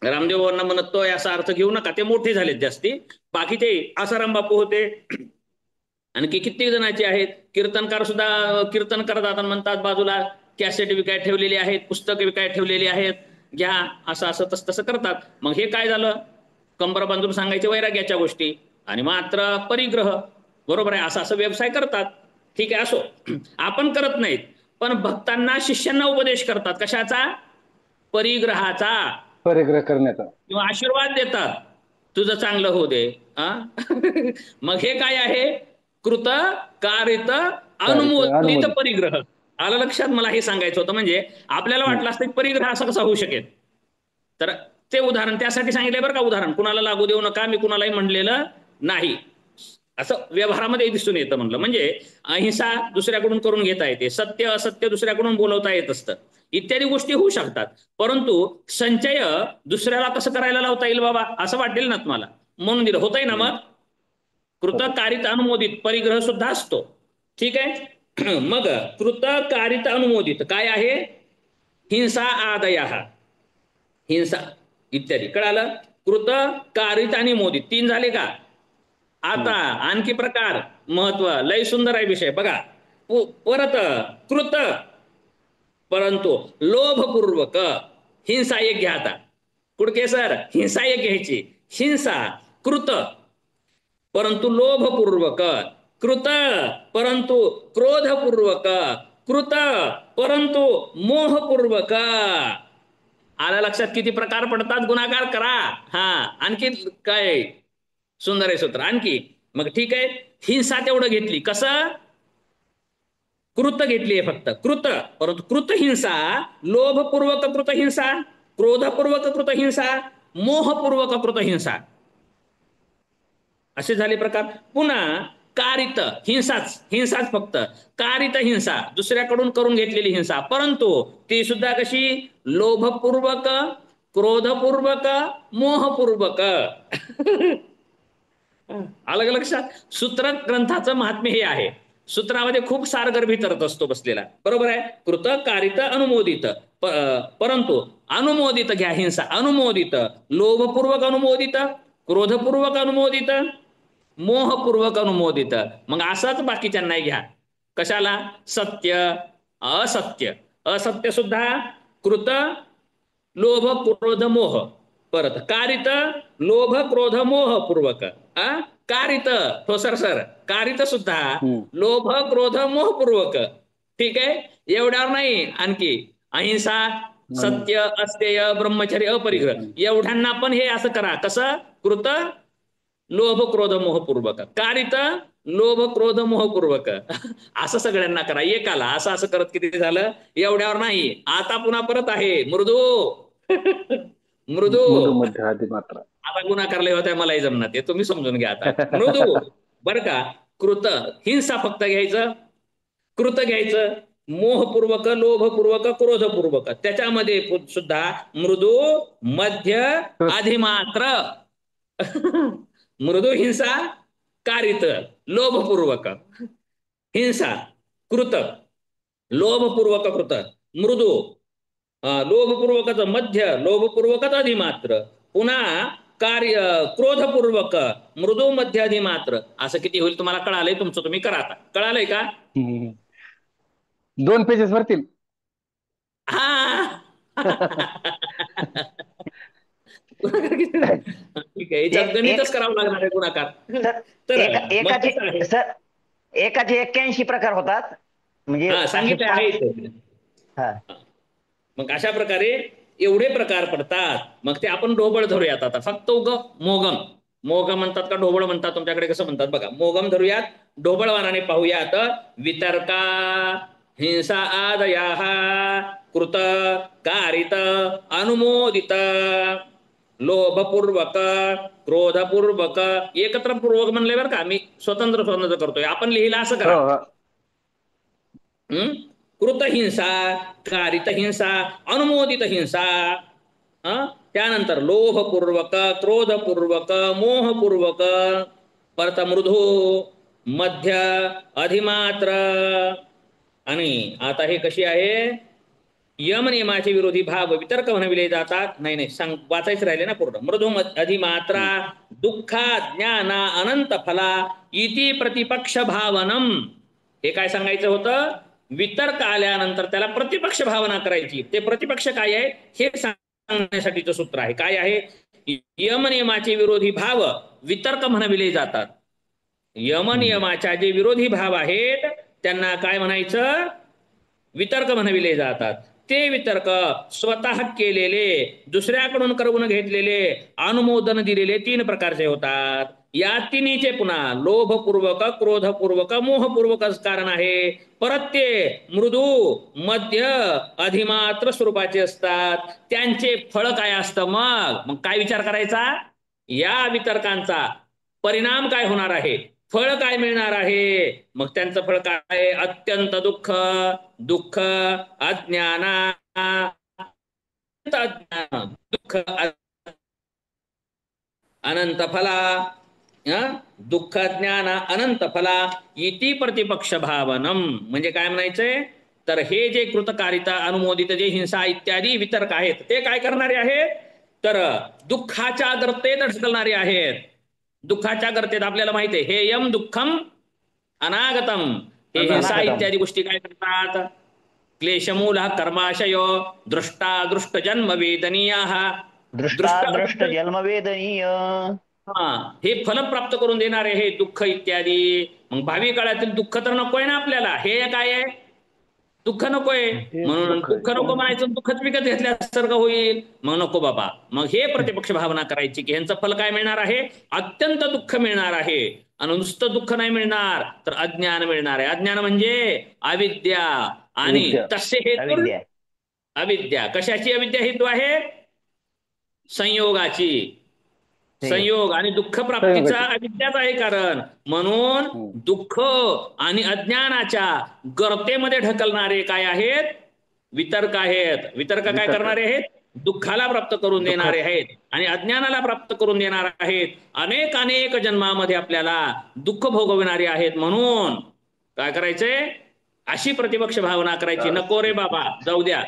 [SPEAKER 1] रामदेव बाबांना म्हणतोय असा अर्थ घेऊ नका, ते मोठे झालेत जास्ती. बाकी ते आसाराम बापू होते, आणखी कित्येक जणांचे आहेत. कीर्तनकार सुद्धा कीर्तन करतात आणि म्हणतात बाजूला कॅसेट विकाय ठेवलेली आहेत, पुस्तक विकाय ठेवलेली आहेत, घ्या, असं तसं करतात. मग हे काय झालं, कंबर बांधून सांगायचे वैराग्याच्या गोष्टी, आणि मात्र परिग्रह, बरोबर आहे, असं व्यवसाय करतात. ठीक आहे, असो, आपण करत नाहीत, पण भक्तांना शिष्यांना उपदेश करतात, कशाचा, परिग्रहाचा,
[SPEAKER 4] परिग्रह करण्याचा,
[SPEAKER 1] किंवा आशीर्वाद देतात, तुझं चांगलं होऊ दे. मग हे काय आहे, कृत कारित अनुमोदित परिग्रह. आलं लक्षात? मला हे सांगायचं होतं. म्हणजे आपल्याला वाटलं असतं की परिग्रह असा कसा होऊ शकेल, तर ते उदाहरण त्यासाठी सांगितलंय बरं का. उदाहरण कुणाला लागू देऊ नका, मी कुणालाही म्हणलेलं नाही, असं व्यवहारामध्ये दिसून येतं. म्हणलं म्हणजे अहिंसा दुसऱ्याकडून करून घेता येते, सत्य असत्य दुसऱ्याकडून बोलवता येत असतं, इत्यादी गोष्टी होऊ शकतात. परंतु संचय दुसऱ्याला कसं करायला लावता येईल बाबा, असं वाटेल ना तुम्हाला, म्हणून दिलं होतंय ना. मग कृत कारित अनुमोदित परिग्रह सुद्धा असतो. ठीक आहे. मग कृत कारित अनुमोदित काय आहे, हिंसा आदयः, हिंसा इत्यादी. कळालं? कृत कारित आणि मोदित 3 झाले का? आता आणखी प्रकार, महत्व लय सुंदर आहे विषय बघा. परत कृत परंतु लोभपूर्वक, हिंसा एक घ्या. आता कुडके सर, हिंसा एक घ्यायची, हिंसा कृत परंतु लोभपूर्वक, कृत परंतु क्रोधपूर्वक, कृत परंतु मोहपूर्वक. आलं लक्षात? किती प्रकार पडतात, गुणाकार करा. आणखी काय सुंदर आहे सूत्र आणखी. मग ठीक आहे, हिंसा तेवढं घेतली, कसं, कृत घेतली आहे फक्त, कृत परंतु कृत हिंसा, लोभपूर्वक कृत हिंसा, क्रोधपूर्वक कृत हिंसा, मोहपूर्वक कृत हिंसा, असे झाले प्रकार. पुन्हा कारित हिंसाच फक्त, कारित हिंसा दुसऱ्याकडून करून घेतलेली हिंसा, परंतु ती सुद्धा कशी, लोभपूर्वक, क्रोधपूर्वक, मोहपूर्वक. अलग लक्षात? सूत्र ग्रंथाचं महात्म्य हे आहे. सूत्रामध्ये खूप सारगर्भित अर्थ असतो बसलेला, बरोबर आहे. कृत कारित अनुमोदित, परंतु अनुमोदित घ्या हिंसा, अनुमोदित, लोभपूर्वक अनुमोदित, क्रोधपूर्वक अनुमोदित, मोहपूर्वक अनुमोदित. मग असंच बाकीच्यांना घ्या. कशाला? सत्य असत्य, असत्य सुद्धा कृत लोभ क्रोध मोह, परत कारित लोभ क्रोध मोह पूर्वक, कारित ठोसर सर, कारित सुद्धा लोभ क्रोध मोह पूर्वक. ठीक आहे, एवढ्यावर नाही, आणखी अहिंसा सत्य, अस्तेय, ब्रह्मचर्य, अपरिग्रह एवढ्यांना पण हे असं करा. कसं? कृत लोभ क्रोध मोहपूर्वक, कारित लोभ क्रोध मोहपूर्वक असं सगळ्यांना करा एकाला. असं असं करत किती झालं? एवढ्यावर नाही. आता पुन्हा परत आहे मृदू मृदू.
[SPEAKER 4] मृदू मध्य आधी मात्रा.
[SPEAKER 1] आता गुन्हा लय होत्या, मलाही जमणार ते तुम्ही समजून घ्या. आता मृदू बरं का. कृत हिंसा फक्त घ्यायचं, कृत घ्यायचं, मोहपूर्वक, लोभपूर्वक, क्रोधपूर्वक, त्याच्यामध्ये सुद्धा मृदू मध्य अधिमात्र मृदू हिंसा, कारित लोभपूर्वक हिंसा, कृत लोभपूर्वक कृत, मृदू लोभपूर्वकच मध्य, लोभपूर्वकच अधिमात्र, पुन्हा कार्य क्रोधपूर्वक, मृदू मध्य अधिमात्र. असं किती होईल तुम्हाला कळालंय? तुमचं तुम्ही करा आता. कळालंय का?
[SPEAKER 4] 2 पेजेस भरतील.
[SPEAKER 1] हा ठीक आहे. याच्यात गणितच करावं लागणार आहे गुणाकार. तर
[SPEAKER 5] सर एकाचे 81 प्रकार होतात म्हणजे
[SPEAKER 1] सांगितले आहे. मग अशा प्रकारे एवढे प्रकार पडतात. मग ते आपण ढोबळ धरूयात आता. फक्त मोगम, मोगम म्हणतात का ढोबळ म्हणतात तुमच्याकडे कसं म्हणतात बघा. मोगम धरूयात, ढोबळवानाने पाहूयात. वितर्का हिंसा आदयाः कृत कारित अनुमोदित लोभपूर्वक क्रोधपूर्वक. एकत्र पूर्वक म्हणले बरं का, मी स्वतंत्र स्वतंत्र करतोय. आपण लिहिलं असं करा. कृत हिंसा, कारित हिंसा, अनुमोदित हिंसा, त्यानंतर लोभपूर्वक, क्रोधपूर्वक, मोहपूर्वक, परत मृदू मध्य अधिमात्र. आणि आता हे कशी आहे? यम नियमाचे विरोधी भाव वितर्क म्हणविले जातात. नाही नाही सांग, वाचायचं राहिले ना पूर्ण. मृदू अधिमात्रा दुःखा ज्ञाना अनंत फला इति प्रतिपक्ष भावनम. हे काय सांगायचं होतं? वितर्क आल्यानंतर त्याला प्रतिपक्ष भावना करायची. ते प्रतिपक्ष काय आहे हे सांगण्यासाठीचं सूत्र आहे. काय आहे? यम नियमाचे विरोधी भाव वितर्क म्हणविले जातात. यम नियमाच्या जे विरोधी भाव आहेत त्यांना काय म्हणायचं? वितर्क म्हणविले जातात. ते वितर्क स्वतः केलेले, दुसऱ्याकडून करून घेतलेले, अनुमोदन दिलेले 3 प्रकारचे होतात. या तिन्हीचे पुन्हा लोभपूर्वक, क्रोधपूर्वक, मोहपूर्वकच कारण आहे. परत ते मृदू मध्य अधिमात्र स्वरूपाचे असतात. त्यांचे फळ काय असतं? मग काय विचार करायचा? या वितर्कांचा परिणाम काय होणार आहे? फळ काय मिळणार आहे? मग त्यांचं फळ काय? अत्यंत दुःख, दुःख अज्ञाना, दुःख अनंत फला, दुःख ज्ञान अनंत फला इति प्रतिपक्ष भावनम. म्हणजे काय म्हणायचंय? तर हे जे कृतकारिता, अनुमोदित, जे हिंसा इत्यादी वितर्क आहेत ते काय करणारे आहेत? तर दुःखाच्या गर्तेत ढकलणारे आहेत. दुःखाच्या गर्तेत आपल्याला माहिती आहे हे यम दुःखम अनागतम. हे हिंसा इत्यादी गोष्टी काय करतात? क्लेशमूल कर्माशय दृष्टा दृष्ट जन्म वेदनीय,
[SPEAKER 5] दृष्ट जन्म वेदनीय.
[SPEAKER 1] हे फल प्राप्त करून देणारे हे दुःख इत्यादी. मग भावी काळातील दुःख तर नकोय ना आपल्याला. हे काय आहे? दुःख नकोय. म्हणून दुःख नको म्हणायचं, दुःखच विकत घेतल्यासारखं होईल. मग नको बाबा. मग हे प्रतिपक्ष भावना करायची की ह्यांचं फल काय मिळणार आहे? अत्यंत दुःख मिळणार आहे. आणि नुसतं दुःख नाही मिळणार तर अज्ञान मिळणार आहे. अज्ञान म्हणजे अविद्या. आणि तसे हेतू अविद्या. कशाची अविद्या हेतू आहे? संयोगाची. संयोग आणि दुःख प्राप्तीचा अविद्याच आहे कारण. म्हणून दुःख आणि अज्ञानाच्या गर्तेमध्ये ढकलणारे काय आहेत? वितर्क आहेत. वितर्क काय करणारे आहेत? दुःखाला प्राप्त करून देणारे आहेत आणि अज्ञानाला प्राप्त करून देणार आहेत. अनेक अनेक जन्मामध्ये आपल्याला दुःख भोगविणारे आहेत. म्हणून काय करायचंय? अशी प्रतिपक्ष भावना करायची. नको रे बाबा, जाऊ द्या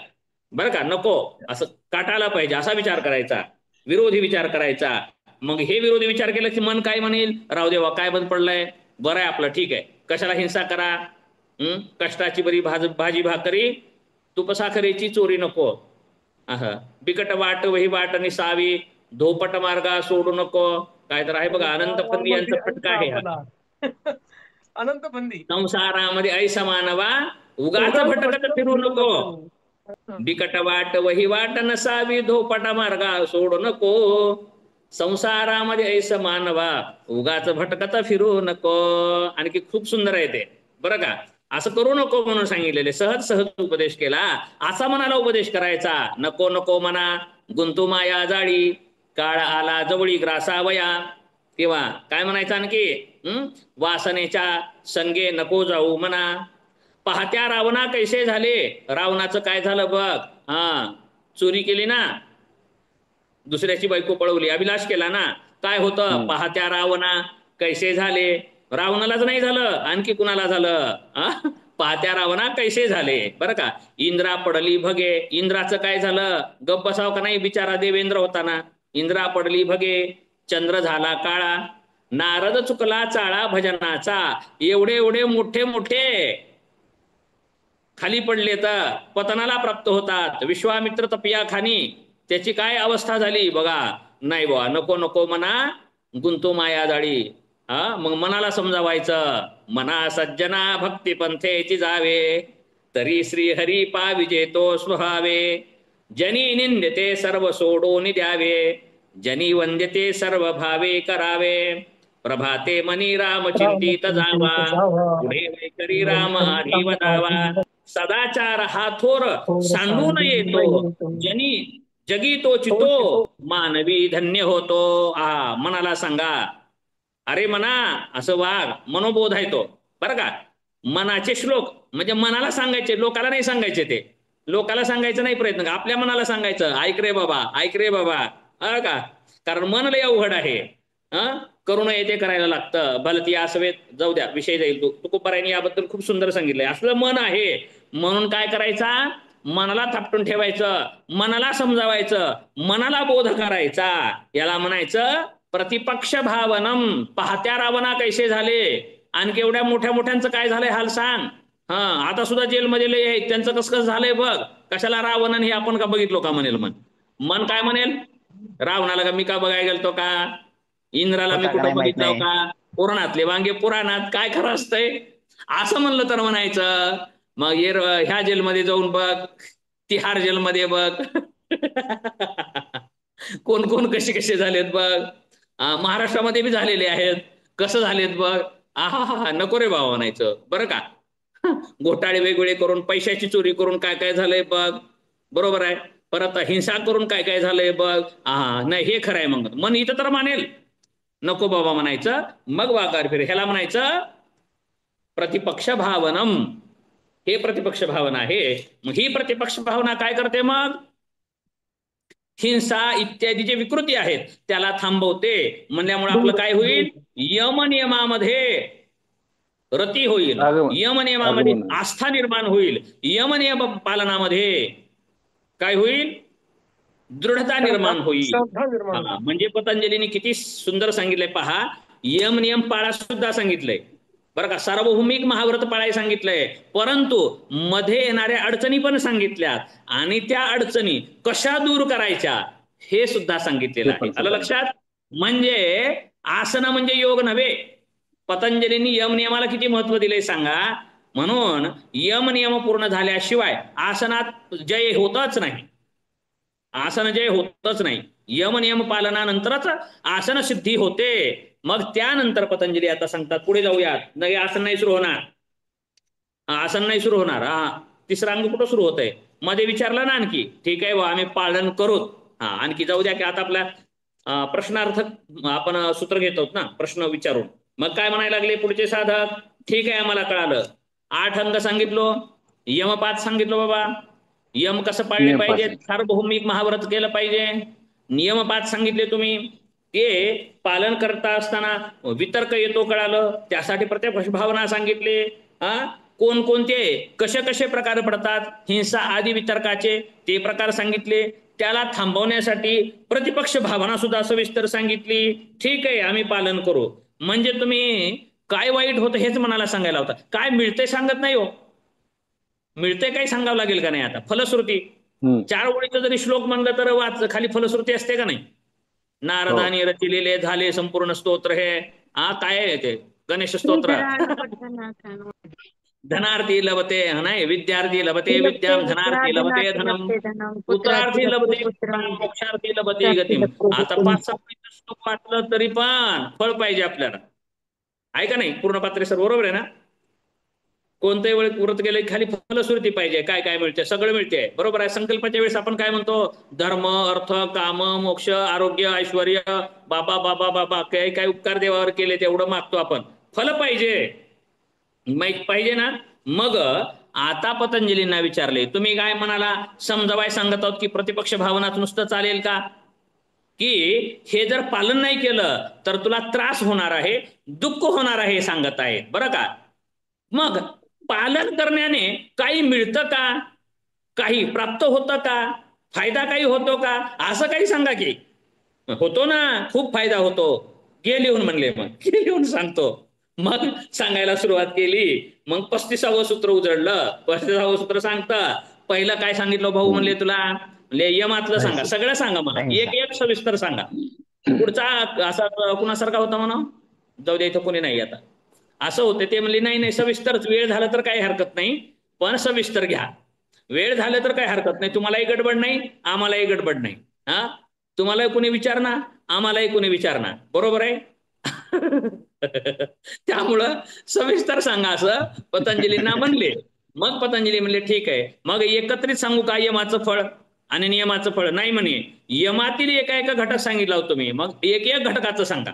[SPEAKER 1] बरं का, नको, असं काटायला पाहिजे असा विचार करायचा, विरोधी विचार करायचा. मग हे विरोधी विचार केलं की मन काय म्हणेल? राहू देवा, काय बंद पडलंय, बरं आहे आपलं, ठीक आहे, कशाला हिंसा करा, कष्टाची बरी भाजी भाकरी तुप साखरेची चोरी नको, बिकट वाट वही वाट निसावी, धोपट मार्गा सोडू नको. काय तर आहे बघा, अनंत फंदी यांचा फटका आहे.
[SPEAKER 2] अनंत फंदी.
[SPEAKER 1] संसारामध्ये ऐसा मानवा उगाच भटकत फिरू नको. बिकट वाट वही वाट नसावी धोपटा मार्गा सोडू नको संसारामध्ये ऐस मानवा उगाच भटकत फिरू नको. आणखी खूप सुंदर आहे ते बरं का. असं करू नको म्हणून सांगितलेले, सहज सहज उपदेश केला. असा मनाला उपदेश करायचा, नको नको म्हणा गुंतू माया जाळी काळ आला जवळी ग्रासावया. किंवा काय म्हणायचं आणखी, वासनेच्या संगे नको जाऊ म्हणा. पाहत्या रावणा कैसे झाले, रावणाचं काय झालं बघ. चोरी केली ना, दुसऱ्याची बायको पळवली, अभिलाष केला ना, काय होतं. पाहत्या रावणा कैसे झाले, रावणालाच नाही झालं आणखी कुणाला झालं. पाहत्या रावणा कैसे झाले बरं का. इंद्रा पडली भगे, इंद्राचं काय झालं, गप्प बसाव का नाही, बिचारा देवेंद्र होता ना. इंद्रा पडली भगे चंद्र झाला काळा, नारद चुकला चाळा भजनाचा. एवढे एवढे मोठे मोठे खाली पडले तर पतनाला प्राप्त होतात. विश्वामित्र तपिया खानी त्याची काय अवस्था झाली बघा. नाही बुवा, नको नको म्हणा गुंतू माया जाळी. मग मनाला समजावायचं, मना सज्जना भक्ती पंथेची जावे तरी श्री हरी पाविजेतो स्वभावे. जनी निंद्यते सर्व सोडून द्यावे, जनी वंद्यते सर्व भावे करावे. प्रभाते मनी राम चिंतित जावा, पुढे वैखरी राम आधी वदावा. सदाचार हा थोर सांडून येतो, जनी जगी तो चितो मानवी धन्य होतो. मनाला सांगा, अरे मना असं वाघ, मनोबोध आहे तो बरं का. मनाचे श्लोक म्हणजे मनाला सांगायचे, लोकाला नाही सांगायचे. ते लोकाला सांगायचं नाही प्रयत्न, आपल्या मनाला सांगायचं, ऐक रे बाबा ऐक रे बाबा. का कारण मन लय अवघड आहे. करून येते करायला लागतं. भलती आसवेत जाऊ द्या, विषय जाईल. तुकोबारायांनी याबद्दल खूप सुंदर सांगितलंय. असलं मन आहे म्हणून काय करायचा, मनाला थापटून ठेवायचं, मनाला समजावायचं, मनाला बोध करायचा. याला म्हणायचं प्रतिपक्ष भावनम. पाहत्या रावणा कैसे झाले, आणखी एवढ्या मोठ्या मोठ्यांचं काय झालंय हाल सांग. आता सुद्धा जेलमध्ये लय आहेत, त्यांचं कसं कसं झालंय बघ. कशाला रावणन हे आपण का बघितलो का म्हणेल मन. मन काय म्हणेल, रावणाला का मी का बघायला गेलतो का, इंद्राला मी कुठं बघितलं का, पुराणातले वांगे पुराणात काय खरं असतंय असं म्हणलं तर म्हणायचं. मग ह्या जेलमध्ये जाऊन बघ, तिहार जेलमध्ये बघ कोण कोण कसे कसे झालेत बघ. महाराष्ट्रामध्ये बी झालेले आहेत, कसं झालेत बघ. नको रे बाबा म्हणायचं बरं का. घोटाळे वेगवेगळे करून, पैशाची चोरी करून काय काय झालंय बघ, बरोबर आहे. परत हिंसा करून काय काय झालंय बघ. नाही हे खरं आहे. मग मन इथं तर मानेल, नको बाबा म्हणायचं. मग वाकार फिर, ह्याला म्हणायचं प्रतिपक्ष भावनम. हे प्रतिपक्ष भावना आहे. मग ही प्रतिपक्ष भावना काय करते, मग हिंसा इत्यादी जे विकृती आहेत त्याला थांबवते. म्हणल्यामुळे आपलं काय होईल, यमनियमामध्ये रती होईल, यमनियमामध्ये आस्था निर्माण होईल, यमनियम पालनामध्ये काय होईल, दृढता निर्माण होईल. म्हणजे पतंजलीने किती सुंदर सांगितलंय पहा. यम नियम पाळा सुद्धा सांगितलंय बरं का, सार्वभौमिक महाव्रत पाळायला सांगितलंय, परंतु मध्ये येणाऱ्या अडचणी पण सांगितल्यात आणि त्या अडचणी कशा दूर करायच्या हे सुद्धा सांगितलेलं आहे. आलं लक्षात. म्हणजे आसन म्हणजे योग नव्हे. पतंजलींनी यम नियमाला किती महत्व दिलंय सांगा. म्हणून यम नियम पूर्ण झाल्याशिवाय आसनात जय होतच नाही, आसन जय होतच नाही. यम नियम पालनानंतरच आसन सिद्धी होते. मग त्यानंतर पतंजली आता सांगतात, पुढे जाऊयात. नाही आसन नाही सुरू होणार, आसन नाही सुरू होणार. तिसरा अंग कुठं सुरू होत आहे मध्ये विचारलं ना आणखी. ठीक आहे आम्ही पालन करू. आणखी जाऊ द्या की आता आपल्या प्रश्नार्थक आपण सूत्र घेत आहोत ना, प्रश्न विचारून. मग काय म्हणायला लागले पुढचे साधक, ठीक आहे आम्हाला कळालं. 8 अंग सांगितलो, यमपात सांगितलो बाबा, यम कसं पाळले पाहिजे, सार्वभौमिक महाव्रत केलं पाहिजे, नियमपात सांगितले तुम्ही, ते पालन करता असताना वितर्क येतो कळालं, त्यासाठी प्रत्यक्ष भावना सांगितले. कोणकोणते कसे कसे प्रकार पडतात हिंसा आदी वितर्काचे ते प्रकार सांगितले. त्याला थांबवण्यासाठी प्रतिपक्ष भावना सुद्धा सविस्तर सांगितली. ठीक आहे आम्ही पालन करू. म्हणजे तुम्ही काय वाईट होतं हेच मनाला सांगायला होतं, काय मिळतंय सांगत नाही हो. मिळतंय काही सांगावं लागेल का नाही. आता फलश्रुती 4 ओळीचं जरी श्लोक म्हणलं तर वाच, खाली फलश्रुती असते का नाही. नारदानी रचिलेले झाले संपूर्ण स्तोत्र हे काय आहे ते गणेश स्तोत्र. धनार्थी लभते नाही, विद्यार्थी लभते विद्याम, धनार्थी लभते धनम, पुत्रार्थी लभते पुत्रम, मोक्षार्थी लभते गतिम. आता 5-6 श्लोक वाचलं तरी पण फळ पाहिजे आपल्याला, आहे का नाही? पूर्ण पात्रे सर बरोबर आहे ना? कोणत्याही वेळेस व्रत गेले खाली फलश्रुती पाहिजे, काय काय मिळते, सगळं मिळते, बरोबर आहे. संकल्पाच्या वेळेस आपण काय म्हणतो? धर्म, अर्थ, काम, मोक्ष, आरोग्य, ऐश्वर, बाबा बाबा बाबा, काय काय उपकार देवावर केले तेवढं मागतो आपण, फल पाहिजे, माहित पाहिजे ना. मग आता पतंजलींना विचारले, तुम्ही काय म्हणाला? समजावाय सांगत आहोत की प्रतिपक्ष भावनाच नुसतं चालेल का? की हे जर पालन नाही केलं तर तुला त्रास होणार आहे, दुःख होणार आहे सांगत आहे, बरं का. मग पालन करण्याने काही मिळतं का? काही प्राप्त होतं का? फायदा काही होतो का? असं काही सांगा की. होतो ना, खूप फायदा होतो. घे लिहून म्हणले, मग घे लिहून सांगतो. मग सांगायला सुरुवात केली. मग 35वं सूत्र उजळलं. 35वं सूत्र सांगतं. पहिलं काय सांगितलं भाऊ म्हणले तुला? म्हणले यमातलं सांगा, सगळं सांगा मला, एक एक सविस्तर सांगा. पुढचा असा कुणासारखा होता म्हणा, जाऊ द्या इथं कोणी नाही आता, असं होते ते. म्हणले नाही नाही सविस्तरच, वेळ झाला तर काही हरकत नाही पण सविस्तर घ्या. वेळ झालं तर काही हरकत नाही, तुम्हालाही गडबड नाही आम्हालाही गडबड नाही. हा, तुम्हालाही कोणी विचारणार आम्हालाही कोणी विचारणार, बरोबर आहे. त्यामुळं सविस्तर सांगा असं पतंजलींना म्हणले. मग पतंजली म्हणले ठीक आहे, मग एकत्रित सांगू का यमाचं फळ आणि नियमाचं फळ? नाही म्हणे, यमातील एका एका घटक सांगितला होतो मी, मग एक एक घटकाचं सांगा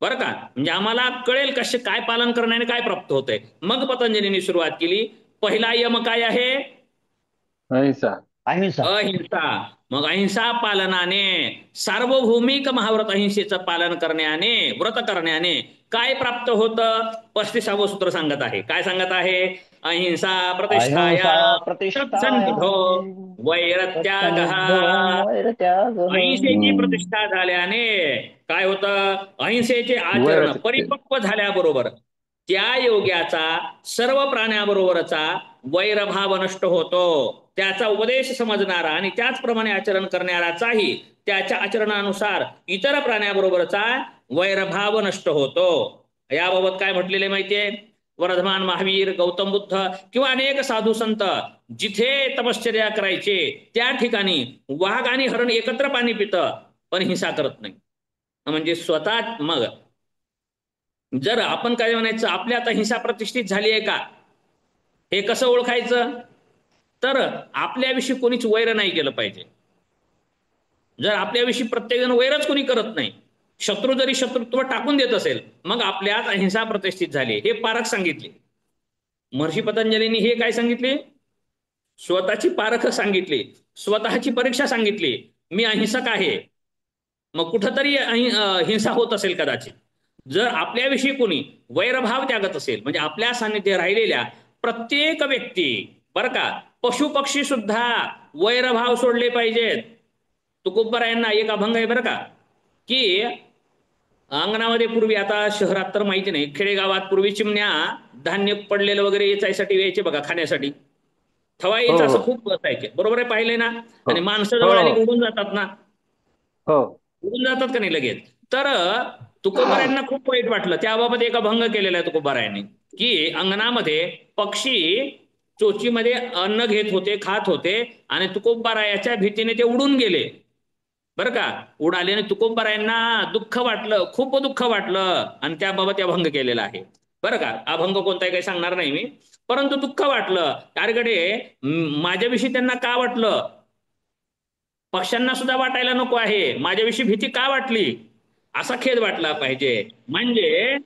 [SPEAKER 1] बरं का, म्हणजे आम्हाला कळेल कसे काय पालन करण्याने काय प्राप्त होतंय. मग पतंजलींनी सुरुवात केली. पहिला यम काय आहे?
[SPEAKER 4] अहिंसा.
[SPEAKER 1] अहिंसा. मग अहिंसा पालनाने, सार्वभौमिक महाव्रत अहिंसेचं पालन करण्याने, व्रत करण्याने काय प्राप्त होतं? 35वं सूत्र सांगत आहे. काय सांगत आहे? अहिंसा प्रतिष्ठाया सत्सन्निधो वैरत्यागः. अहिंसेची प्रतिष्ठा झाल्याने काय होतं? अहिंसेचे आचरण परिपक्व झाल्याबरोबर त्या योग्याचा सर्व प्राण्याबरोबरचा वैरभाव नष्ट होतो. त्याचा उपदेश समजणारा आणि त्याचप्रमाणे आचरण करणाराचाही त्याच्या आचरणानुसार इतर प्राण्याबरोबरचा वैरभाव नष्ट होतो. याबाबत काय म्हटलेले माहितीये? वर्धमान महावीर, गौतम बुद्ध किंवा अनेक साधू संत जिथे तपश्चर्या करायचे त्या ठिकाणी वाघ आणि हरण एकत्र पाणी पितं पण हिंसा करत नाही. म्हणजे स्वतः, मग जर आपण काय म्हणायचं, आपल्या आता हिंसा प्रतिष्ठित झाली आहे का, हे कसं ओळखायचं? तर आपल्याविषयी कोणीच वैर नाही केलं पाहिजे. जर आपल्याविषयी प्रत्येकजण वैरच कोणी करत नाही, शत्रू जरी शत्रुत्व टाकून देत असेल, मग आपल्यात अहिंसा प्रतिष्ठित झाली. हे पारख सांगितले महर्षी पतंजलींनी. हे काय सांगितले? स्वतःची पारख सांगितली, स्वतःची परीक्षा सांगितली. मी अहिंसक आहे. मग कुठंतरी हिंसा होत असेल कदाचित. जर आपल्याविषयी कोणी वैरभाव त्यागत असेल, म्हणजे आपल्या सान्निध्य राहिलेल्या प्रत्येक व्यक्ती, बरं का, पशु पक्षी सुद्धा वैरभाव सोडले पाहिजेत. तुकोबरायांना एक अभंग आहे बरं का, की अंगणामध्ये पूर्वी, आता शहरात तर माहिती नाही, खेडेगावात पूर्वी चिमण्या धान्य पडलेलं वगैरे याच्यासाठी यायचे बघा, खाण्यासाठी थवा यायचं, असं खूप असायचे, बरोबर आहे, पाहिले ना. आणि माणसं जवळ आली उडून जातात ना, उडून जातात का नाही लगेच. तर तुकोबरायांना खूप वाईट वाटलं. त्याबाबत एक अभंग केलेला आहे तुकोबरायांनी, की अंगणामध्ये पक्षी चोचीमध्ये अन्न घेत होते, खात होते, आणि तुकोबरायाच्या भीतीने ते उडून गेले बरं का. उडाले आणि तुकोबरायांना दुःख वाटलं, खूप दुःख वाटलं, आणि त्याबाबत अभंग केलेला आहे बरं का. अभंग कोणताही काही सांगणार नाही मी, परंतु दुःख वाटलं. अरगडे माझ्याविषयी त्यांना का वाटलं? पक्ष्यांना सुद्धा वाटायला नको आहे, माझ्याविषयी भीती का वाटली, असा खेद वाटला पाहिजे. म्हणजे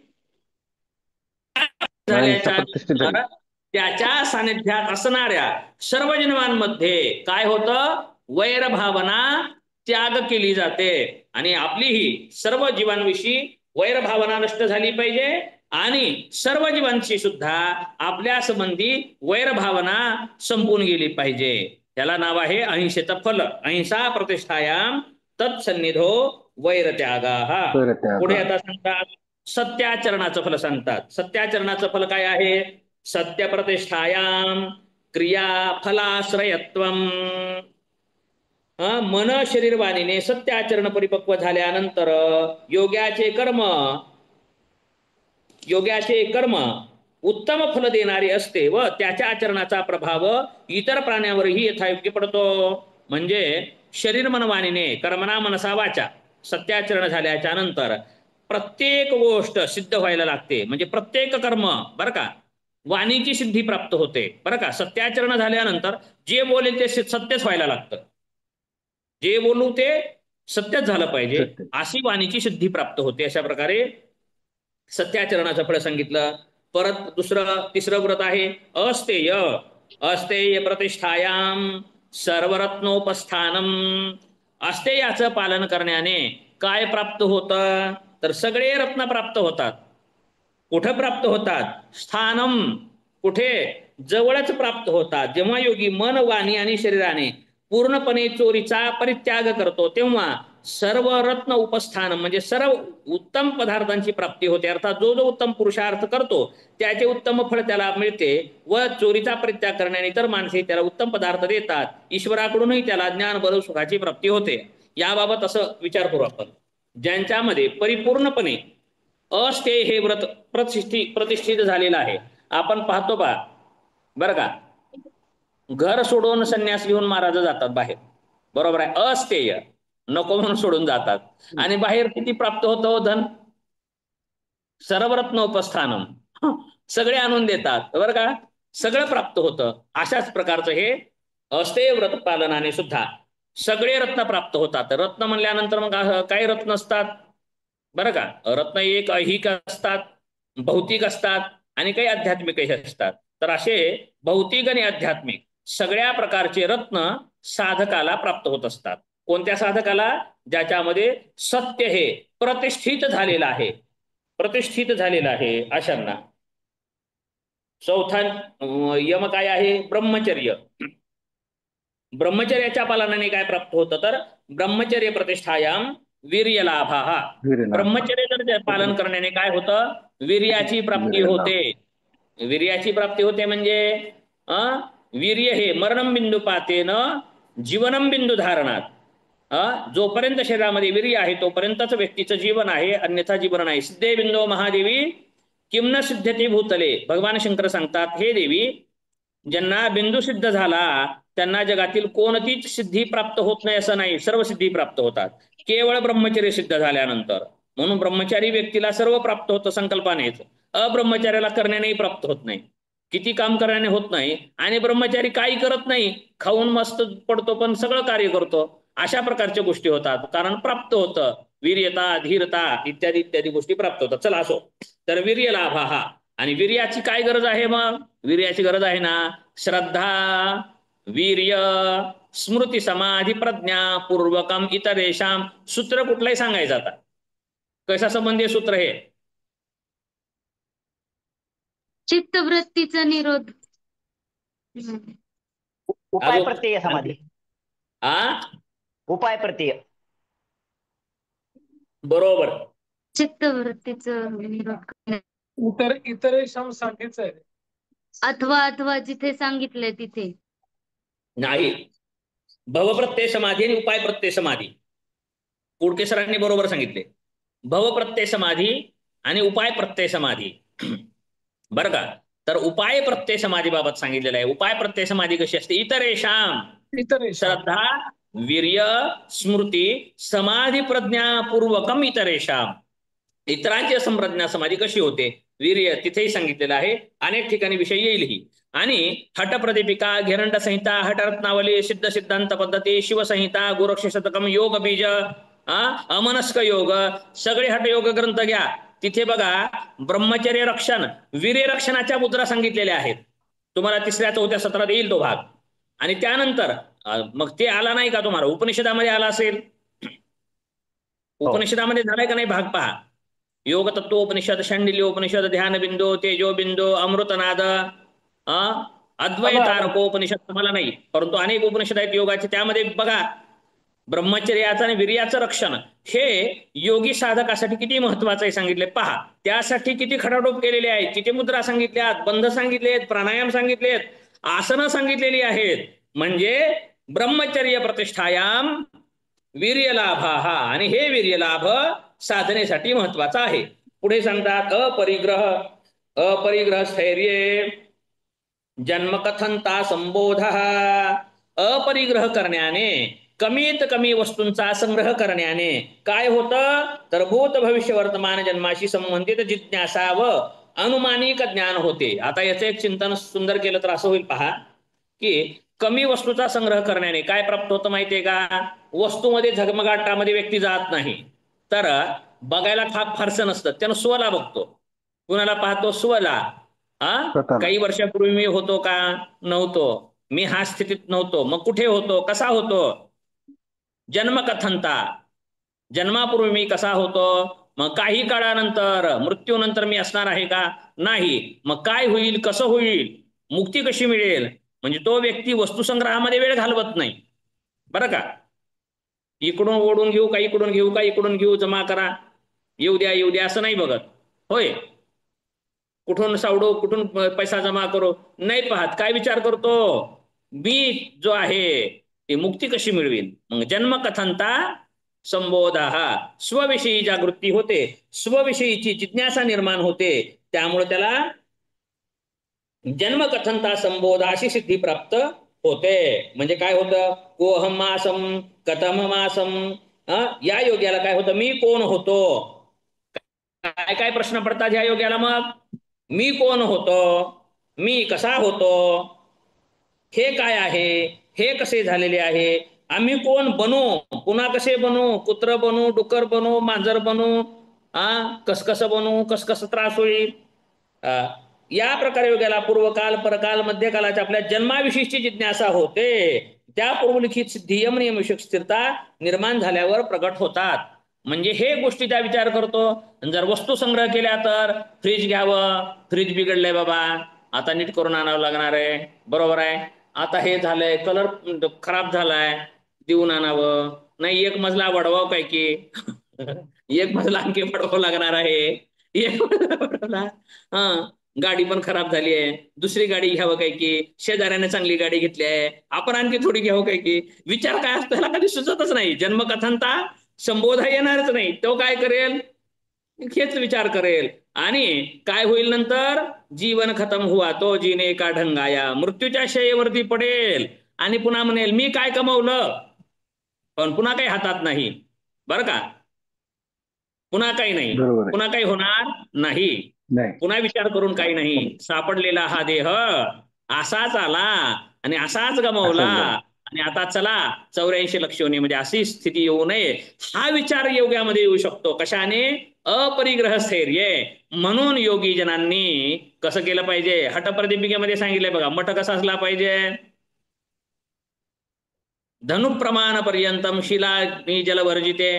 [SPEAKER 1] त्याच्या सानिध्यात असणाऱ्या सर्व जीवांमध्ये काय होतं? वैरभावना त्याग केली जाते, आणि आपलीही सर्व जीवांविषयी वैरभावना नष्ट झाली पाहिजे, आणि सर्व जीवांशी सुद्धा आपल्या संबंधी वैरभावना संपून गेली पाहिजे. त्याला नाव आहे अहिंसेचं फल. अहिंसा प्रतिष्ठायाम तत्सन्निधो वैरत्यागः. पुढे आता सांगतात सत्याचरणाचं फल सांगतात. सत्याचरणाचं फल काय आहे? सत्य प्रतिष्ठायाम क्रिया फलाश्रयत्वम. मन शरीर वाणीने सत्याचरण परिपक्व झाल्यानंतर योग्याचे कर्म उत्तम फल देणारे असते व त्याच्या आचरणाचा प्रभाव इतर प्राण्यांवरही यथायोग्य पडतो. म्हणजे शरीर मन वाणीने कर्मणा मनसा वाचा सत्याचरण झाल्याच्या नंतर प्रत्येक गोष्ट सिद्ध व्हायला लागते. म्हणजे प्रत्येक कर्म बरं का वाणीची सिद्धी प्राप्त होते बरं का. सत्याचरण झाल्यानंतर जे बोलेल ते सत्यच व्हायला लागतं. जे बोलू ते सत्यच झालं पाहिजे
[SPEAKER 4] सत्य.
[SPEAKER 1] अशी वाणीची सिद्धी प्राप्त होते. अशा प्रकारे सत्याचरणाचं फळ सांगितलं. परत तिसरं व्रत आहे अस्तेय. अस्तेय प्रतिष्ठायाम सर्वरत्नोपस्थानम. अस्तेयाचं पालन करण्याने काय प्राप्त होतं तर सगळे रत्न प्राप्त होतात. कुठं प्राप्त होतात? स्थानम. कुठे? जवळच प्राप्त होतात. जेव्हा योगी मन वाणी आणि शरीराने पूर्णपणे चोरीचा परित्याग करतो तेव्हा सर्व रत्न उपस्थान म्हणजे सर्व उत्तम पदार्थांची प्राप्ती होते. अर्थात जो जो उत्तम पुरुषार्थ करतो त्याचे उत्तम फळ त्याला मिळते व चोरीचा परित्याग करण्याने तर माणसे त्याला उत्तम पदार्थ देतात. ईश्वराकडूनही त्याला ज्ञान बल सुखाची प्राप्ती होते. याबाबत असं विचार करू आपण. ज्यांच्यामध्ये परिपूर्णपणे अस्तेय हे व्रत प्रतिष्ठित झालेलं आहे. आपण पाहतो बा बरं का घर सोडून संन्यास घेऊन महाराज जातात बाहेर बरोबर आहे. अस्तेय नको म्हणून सोडून जातात आणि बाहेर किती प्राप्त होतं धन? सर्वरत्नोपस्थानम. सगळे आणून देतात बरं का. सगळं प्राप्त होतं. अशाच प्रकारचं हे अस्तेय व्रत पालनाने सुद्धा सगळे रत्न प्राप्त होतात. रत्न म्हणल्यानंतर मग काही रत्न असतात बरं का. रत्न एक ऐहिक असतात, भौतिक असतात आणि काही आध्यात्मिकही असतात. तर असे भौतिक आणि आध्यात्मिक सगळ्या प्रकारचे रत्न साधकाला प्राप्त होत असतात. कोणत्या साधकाला? ज्याच्यामध्ये सत्य हे प्रतिष्ठित झालेलं आहे. प्रतिष्ठित झालेलं आहे अशांना. चौथा यम काय आहे? ब्रह्मचर्य. ब्रह्मचर्याच्या पालनाने काय प्राप्त होतं तर ब्रह्मचर्य प्रतिष्ठायाम वीर्य लाभा. ब्रह्मचर्य जर पालन करण्याने काय होतं? वीर्याची प्राप्ती होते. वीर्याची प्राप्ती होते म्हणजे वीर्य हे मरणम बिंदू पातेन जीवनम बिंदू धारणात. जोपर्यंत शरीरामध्ये वीर्य आहे तोपर्यंतच व्यक्तीचं जीवन आहे, अन्यथा जीवन नाही. सिद्धे बिंदो महादेवी किम्न सिद्धते भूतले. भगवान शंकर सांगतात हे देवी ज्यांना बिंदू सिद्ध झाला त्यांना जगातील कोणतीच सिद्धी प्राप्त होत नाही असं नाही, सर्व सिद्धी प्राप्त होतात केवळ ब्रह्मचर्य सिद्ध झाल्यानंतर. म्हणून ब्रह्मचारी व्यक्तीला सर्व प्राप्त होतं संकल्पानेच. अब्रह्मचार्याला करण्यानेही प्राप्त होत नाही. किती काम करण्याने होत नाही आणि ब्रह्मचारी काही करत नाही, खाऊन मस्त पडतो पण सगळं कार्य करतो. अशा प्रकारच्या गोष्टी होतात कारण प्राप्त होतं. वीर्यता धीरता इत्यादी इत्यादी गोष्टी प्राप्त होतात. चला असो. तर वीर्य लाभा हा. आणि वीर्याची काय गरज आहे मग? वीर्याची गरज आहे ना श्रद्धा वीर्य स्मृती समाधी प्रज्ञा पूर्वकम इतरेषाम. सूत्र कुठलंही सांगायचं आता. कशा संबंधी सूत्र हे?
[SPEAKER 3] चित्तवृत्तीचा निरोध.
[SPEAKER 5] उपाय प्रत्यय समाधी. उपाय प्रत्यय
[SPEAKER 1] बरोबर.
[SPEAKER 3] चित्तवृत्तीचं निरोध
[SPEAKER 2] इतरेशांसाठीच आहे.
[SPEAKER 3] अथवा जिथे सांगितलंय तिथे
[SPEAKER 1] नाही. भवप्रत्यय समाधी आणि उपाय प्रत्यय समाधी कुडके सरांनी बरोबर सांगितले. भवप्रत्यय समाधी आणि उपाय प्रत्यय समाधी बरं का. तर उपाय प्रत्यय समाधी बाबत सांगितलेलं आहे. उपाय प्रत्यय समाधी कशी असते? इतरेषाम श्रद्धा वीर्य स्मृती समाधी प्रज्ञा पूर्वकम इतरेषाम. इतरांची संप्रज्ञा समाधी कशी होते? वीर्य तिथेही सांगितलेलं आहे. अनेक ठिकाणी विषय येईलही. आणि हटप्रदीपिका घेरंड संहिता हटरत्नावली सिद्ध सिद्धांत पद्धती शिवसंहिता गोरक्ष शतकम योग बीज अमनस्क योग सगळे हटयोग ग्रंथ घ्या. तिथे बघा ब्रह्मचर्य रक्षण वीर्य रक्षणाच्या मुद्रा सांगितलेल्या आहेत. तुम्हाला 3ऱ्या-4थ्या सत्रात येईल तो भाग. आणि त्यानंतर मग ते आला नाही का तुम्हाला? उपनिषदामध्ये आला असेल. उपनिषदामध्ये झालाय का नाही भाग? पहा. योग तत्वोपनिषद शांडिल्योपनिषद ध्यानबिंदू तेजोबिंदू अमृतनाद अद्वैतारकोपनिषद तुम्हाला नाही परंतु अनेक उपनिषद आहेत योगाचे. त्यामध्ये बघा ब्रह्मचर्याचं आणि वीर्याचं रक्षण हे योगी साधकासाठी किती महत्वाचं आहे सांगितले. पहा त्यासाठी किती खटाटोप केलेले आहेत, किती मुद्रा सांगितल्यात, बंध सांगितलेत, प्राणायाम सांगितलेत, आसनं सांगितलेली आहेत. म्हणजे ब्रह्मचर्य प्रतिष्ठायाम वीर्य लाभा हा. आणि हे वीर्य लाभ साधनेसाठी महत्वाचा आहे. पुढे सांगतात अपरिग्रह. अपरिग्रह स्थैर्ये जन्मकथनता संबोध, अपरिग्रह करण्याने कमीत कमी वस्तूंचा संग्रह करण्याने काय होतं तर भूत भविष्य वर्तमान जन्माशी संबंधित जिज्ञासा व अनुमानिक ज्ञान होते. आता याचं एक चिंतन सुंदर केलं तर असं होईल पहा की कमी वस्तूचा संग्रह करण्याने काय प्राप्त होतं माहितीये का, वस्तूमध्ये झगमगाटामध्ये व्यक्ती जात नाही, तर बघायला फारसं नसतं, त्यानं स्वला बघतो. कुणाला पाहतो? स्वला.
[SPEAKER 4] स्वतःला.
[SPEAKER 1] काही वर्षापूर्वी मी होतो का? नव्हतो. मी हा स्थितीत नव्हतो, मग कुठे होतो, कसा होतो? जन्मकथनता, जन्मापूर्वी मी कसा होतो, मग काही काळानंतर मृत्यूनंतर मी असणार आहे का? नाही. मग काय होईल, कसं होईल, मुक्ती कशी मिळेल, म्हणजे तो व्यक्ती वस्तुसंग्रहामध्ये वेळ घालवत नाही बरं का. इकडून ओढून घेऊ का, इकडून घेऊ का, इकडून घेऊ, जमा करा, येऊ द्या असं नाही बघत. होय, कुठून सावडू, कुठून पैसा जमा करू, नाही पाहत. काय विचार करतो, मी जो आहे ते मुक्ती कशी मिळवीन. मग जन्मकथनता संबोध, स्वविषयी जागृती होते, स्वविषयीची जिज्ञासा निर्माण होते, त्यामुळे त्याला जन्मकथनता संबोध अशी सिद्धी प्राप्त होते. म्हणजे काय होतं, कोहम मासम कथम मासम, या योग्याला काय होतं, मी कोण होतो. काय काय प्रश्न पडतात ह्या योग्याला, मग मी कोण होतो, मी कसा होतो, हे काय आहे, हे कसे झालेले आहे, आम्ही कोण बनू, पुन्हा कसे बनू, कुत्र बनू, डुकर बनू, मांजर बनू, कसं बनू, कसं त्रास होईल. या प्रकारे योग्याला पूर्वकाल परकाल मध्यकालाच्या आपल्या जन्माविषयीची जिज्ञासा होते. त्या पूर्वलिखित सिद्धी यम नियमविषयक स्थिरता निर्माण झाल्यावर प्रगट होतात. म्हणजे हे गोष्टी त्या विचार करतो. जर वस्तू संग्रह केल्या तर फ्रीज घ्यावं, फ्रीज बिघडलंय बाबा, आता नीट करून आणावं लागणार आहे, बरोबर आहे. आता हे झालंय, कलर खराब झालाय, देऊन आणावं, नाही एक मजला वाढवावं काय की एक मजला आणखी वाढवावं लागणार आहे, एक मजला. गाडी पण खराब झाली आहे, दुसरी गाडी घ्यावं काय की, शेजाऱ्याने चांगली गाडी घेतली आहे, आपण आणखी थोडी घ्यावं काय की. विचार काय असतो ह्याला कधी सुचतच नाही. जन्मकथनता संबोध येणारच नाही. तो काय करेल, हेच विचार करेल. आणि काय होईल नंतर, जीवन खतम हुआ तो जीने का ढंगाया, मृत्यूच्या शय्येवरती पडेल आणि पुन्हा म्हणेल मी काय कमवलं, पण पुन्हा काही हातात नाही बरं का, पुन्हा काही नाही, पुन्हा काही होणार नाही, पुन्हा विचार करून काही नाही. सापडलेला हा देह असाच आला आणि असाच गमावला आणि आता चला 84 लक्ष होणे, म्हणजे अशी स्थिती येऊ नये हा विचार योग्यामध्ये येऊ शकतो. कशाने, अपरिग्रह स्थैर्य. म्हणून योगी जनांनी कसं केलं पाहिजे, हटप्रदीपिकेमध्ये सांगितलंय बघा, मठ कसा असला पाहिजे, धनुप्रमाण पर्यंतम शिला जलवर्जिते.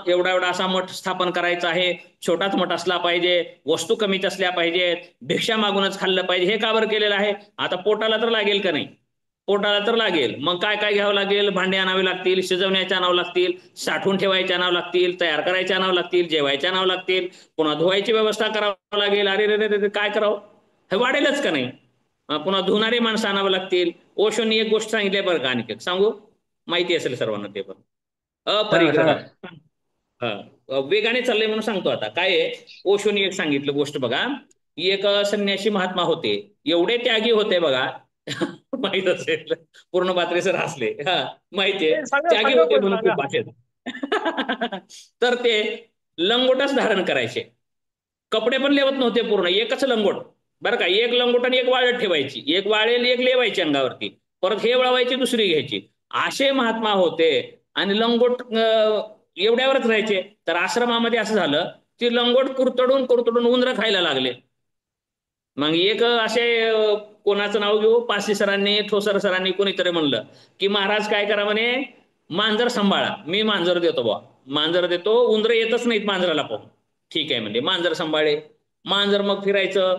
[SPEAKER 1] एवढा असा मठ स्थापन करायचा आहे, छोटाच मठ असला पाहिजे, वस्तू कमीच असल्या पाहिजेत, भिक्षा मागूनच खाल्लं पाहिजे. हे का बरं केलेलं आहे, आता पोटाला तर लागेल का नाही, पोटाला तर लागेल. मग काय काय घ्यावं लागेल, भांडे आणावे लागतील, शिजवण्याचे आणावं लागतील, साठवून ठेवायचे आणावं लागतील, तयार करायचे आणावं लागतील, जेवायचे आणावं लागतील, पुन्हा धुवायची व्यवस्था करावं लागेल. अरे रे रे काय करावं, हे वाढेलच का नाही. पुन्हा धुणारी माणसं आणावं लागतील. ओशोनी एक गोष्ट सांगितली बरं का, आणखी सांगू, माहिती असेल सर्वांना ते पण, अपरिग्रह. वेगाने चाललंय म्हणून सांगतो. आता काय आहे, ओशोनी एक सांगितलं गोष्ट बघा. एक संन्यासी महात्मा होते, एवढे त्यागी होते बघा माहित असेल, पूर्ण पात्रे सर हसले, माहितीये, त्यागी होते म्हणून खूप भाषेत तर ते लंगोटच धारण करायचे, कपडे पण लेवत नव्हते पूर्ण, एकच लंगोट बरं का, एक लंगोट आणि एक वाळत ठेवायची, एक वाळेल एक लेवायची अंगावरती, परत हे वळवायची दुसरी घ्यायची, असे महात्मा होते. आणि लंगोट एवढ्यावरच राहायचे. तर आश्रमामध्ये असं झालं की लंगोट कुरतडून उंदरं खायला लागले. मग एक असे कोणाचं नाव घेऊ, पारसी सरांनी, ठोसर सरांनी, कोणीतरी म्हणलं की महाराज काय करा म्हणे, मांजर सांभाळा, मी मांजर देतो बा, मांजर देतो, उंदरं येतच नाहीत मांजराला पाहून. ठीक आहे म्हणजे मांजर सांभाळे. मांजर मग फिरायचं,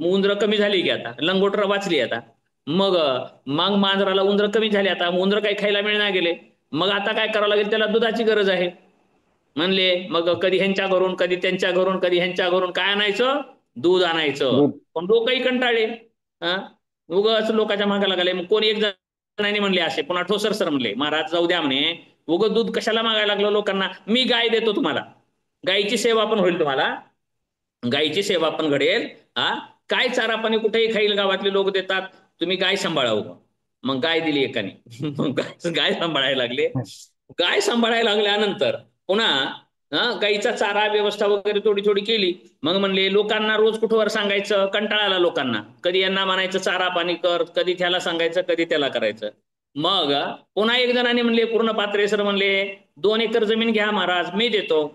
[SPEAKER 1] उंदरं कमी झाली की आता, लंगोटर वाचली आता. मग मांजराला उंदरं कमी झाली, आता उंदरं काही खायला मिळणार गेले. मग आता काय करावं लागेल, त्याला दुधाची गरज आहे म्हणले. मग कधी ह्यांच्या घरून, कधी त्यांच्या घरून, कधी ह्यांच्या घरून काय आणायचं, दूध आणायचं. पण लोकही कंटाळले, उगाच लोकांच्या मागे लागले. मग कोणी एक जणांनी म्हणले असे, पुन्हा ठोसर सर म्हणले, महाराज जाऊ द्या म्हणे, उगाच दूध कशाला मागायला लागलं लोकांना, मी गाय देतो तुम्हाला, गायीची सेवा पण होईल तुम्हाला, गायीची सेवा पण घडेल. काय चारा पाणी कुठेही खाईल, गावातले लोक देतात, तुम्ही गाय सांभाळावं. मग गाय दिली एकाने. मग गाय सांभाळायला लागले. गाय सांभाळायला लागल्यानंतर पुन्हा गाईचा चारा व्यवस्था वगैरे थोडी थोडी केली. मग म्हणले लोकांना रोज कुठवर सांगायचं, कंटाळा आला लोकांना. कधी यांना म्हणायचं चारा पाणी कर, कधी त्याला सांगायचं, कधी त्याला करायचं. मग पुन्हा एक जणांनी म्हणले, पूर्ण पात्रेसर म्हणले 2 एकर जमीन घ्या महाराज, मी देतो.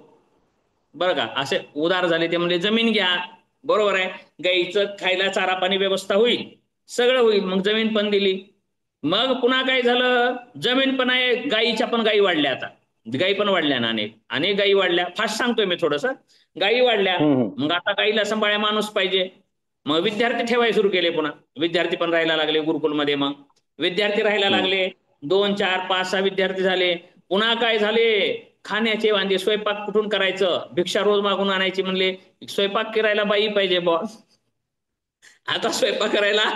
[SPEAKER 1] बरं का, असे उदार झाले. ते म्हणले जमीन घ्या, बरोबर आहे, गाईचं खायला चारा पाणी व्यवस्था होईल, सगळं होईल. मग जमीन पण दिली. मग पुन्हा काय झालं, जमीन पण आहे, गाईच्या पण गायी वाढल्या. आता गायी पण वाढल्या ना, अनेक गायी वाढल्या. फास्ट सांगतोय मी थोडस. गायी वाढल्या. मग आता गाईला सांभाळायला माणूस पाहिजे. मग विद्यार्थी ठेवायला सुरू केले. पुन्हा विद्यार्थी पण राहायला लागले गुरुकुलमध्ये. मग विद्यार्थी राहायला लागले. 2, 4, 5, 6 विद्यार्थी झाले. पुन्हा काय झाले, खाण्याचे वांदे. स्वयंपाक कुठून करायचं, भिक्षा रोज मागून आणायची. म्हणले स्वयंपाक करायला बाई पाहिजे बॉस. आता स्वयंपाक करायला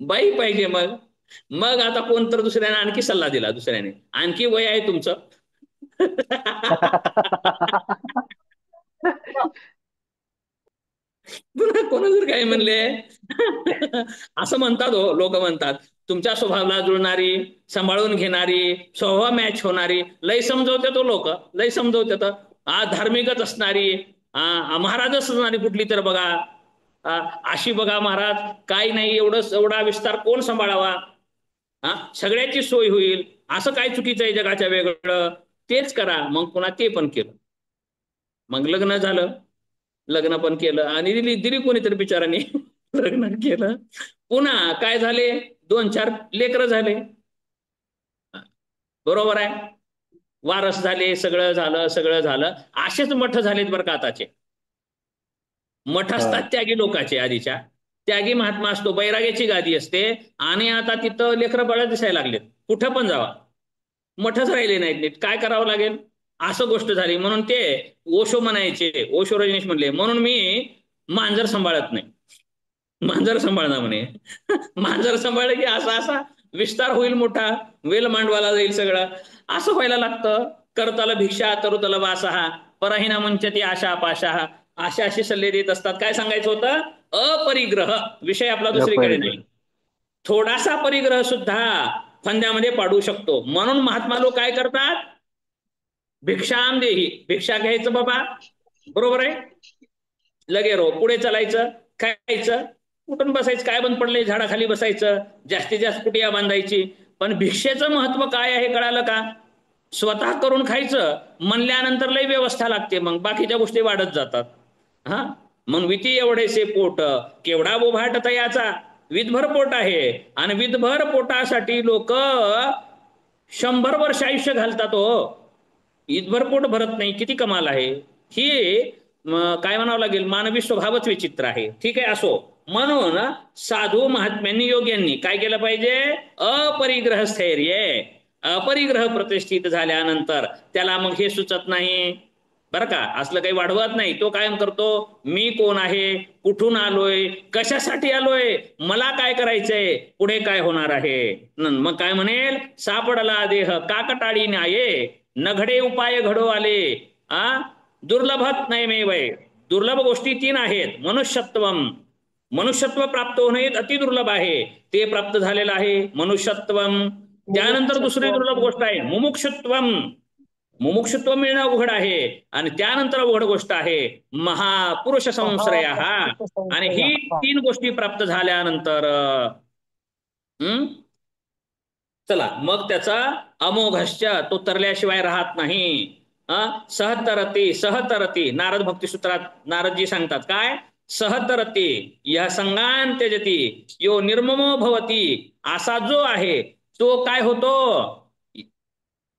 [SPEAKER 1] बाई पाहिजे. मग आता कोण तर दुसऱ्याने आणखी सल्ला दिला. दुसऱ्याने, आणखी वय आहे तुमचं. पुन्हा कोण जर काय म्हणले, असं म्हणतात हो लोक, म्हणतात तुमच्या स्वभावाला जुळणारी, सांभाळून घेणारी, स्वभाव मॅच होणारी. लय समजवते तो लोक, लय समजवते. धार्मिकच असणारी, महाराजच असणारी कुठली तर बघा, अशी बघा महाराज, काही नाही, एवढा विस्तार कोण सांभाळावा, सगळ्याची सोय होईल, असं काय चुकीचं आहे जगाच्या वेगळं, तेच करा. मग पुन्हा ते पण केलं. मग लग्न झालं, लग्न पण केलं आणि दिली कोणीतरी बिचारांनी. लग्न केलं. पुन्हा काय झाले, 2, 4 लेकरं झाले. बरोबर आहे, वारस झाले, सगळं झालं. असेच मठ झालेत बरं का आताचे. मठ असतात त्यागी लोकांचे, आधीच्या त्यागी महात्मा असतो, बैराग्याची गादी असते. आणि आता तिथं लेकरं बाळ दिसायला लागलेत, कुठं पण जावा, मठच राहिले नाहीत नीट. काय करावं लागेल, असं गोष्ट झाली. म्हणून ते ओशो म्हणायचे, ओशो रजनीश म्हणले, म्हणून मी मांजर सांभाळत नाही. मांजर सांभाळणार म्हणे. मांजर सांभाळलं की असा विस्तार होईल मोठा, वेल मांडवाला जाईल सगळं. असं व्हायला लागतं. करताला भिक्षा तरुतला वासहा, परहिना मुंचती आशा पाशा. असे सल्ले देत असतात. काय सांगायचं होतं, अपरिग्रह. विषय आपला दुसरीकडे नाही. थोडासा परिग्रह सुद्धा फंद्यामध्ये पाडू शकतो. म्हणून महात्मा लोक काय करतात, भिक्षाम देही, भिक्षा घ्यायचं बाबा, बरोबर आहे, लगे रो पुढे चालायचं, खायचं, कुठून बसायचं, काय बंद पडले, झाडाखाली बसायचं, जास्तीत जास्त कुटिया बांधायची. पण भिक्षेचं महत्व काय आहे कळालं का, स्वतः करून खायचं म्हणल्यानंतर लय व्यवस्था लागते, मग बाकीच्या गोष्टी वाढत जातात. मग विती एवढेसे पोट, केवढा बोभाट तयाचा, विधभर पोट आहे. आणि विधभर पोटासाठी लोक 100 वर्ष आयुष्य घालतात हो. विधभर पोट भरत नाही, किती कमाल आहे ही. काय म्हणावं लागेल, मानवी स्वभावच विचित्र आहे. ठीक आहे, असो. म्हणून साधू महात्म्यांनी, योग्यांनी काय केलं पाहिजे, अपरिग्रह स्थैर्य. अपरिग्रह प्रतिष्ठित झाल्यानंतर त्याला मग हे सुचत नाही बरं का, असलं काही वाढवत नाही. तो कायम करतो, मी कोण आहे, कुठून आलोय, कशासाठी आलोय, मला काय करायचंय, पुढे काय होणार आहे. मग काय म्हणेल, सापडला देह काकटाळी न्याये, नघडे उपाय घडो आले. दुर्लभत नयमेवय. दुर्लभ गोष्टी 3 आहेत. मनुष्यत्व प्राप्त होणे अति दुर्लभ आहे, ते प्राप्त झालेलं आहे मनुष्यत्वम. त्यानंतर दुसरी दुर्लभ गोष्ट आहे मुमुक्षुत्वम. मुमुक्षुत्व मिळणं अवघड आहे. आणि त्यानंतर अवघड गोष्ट आहे महापुरुष संश्रय. आणि ही 3 गोष्टी प्राप्त झाल्यानंतर चला मग त्याचा अमोघश्च, तो तरल्याशिवाय राहत नाही. सहतरती नारद भक्तिसूत्रात नारदजी सांगतात काय, सहतरती या संगान त्यजती यो निर्ममो भवती. असा जो आहे तो काय होतो,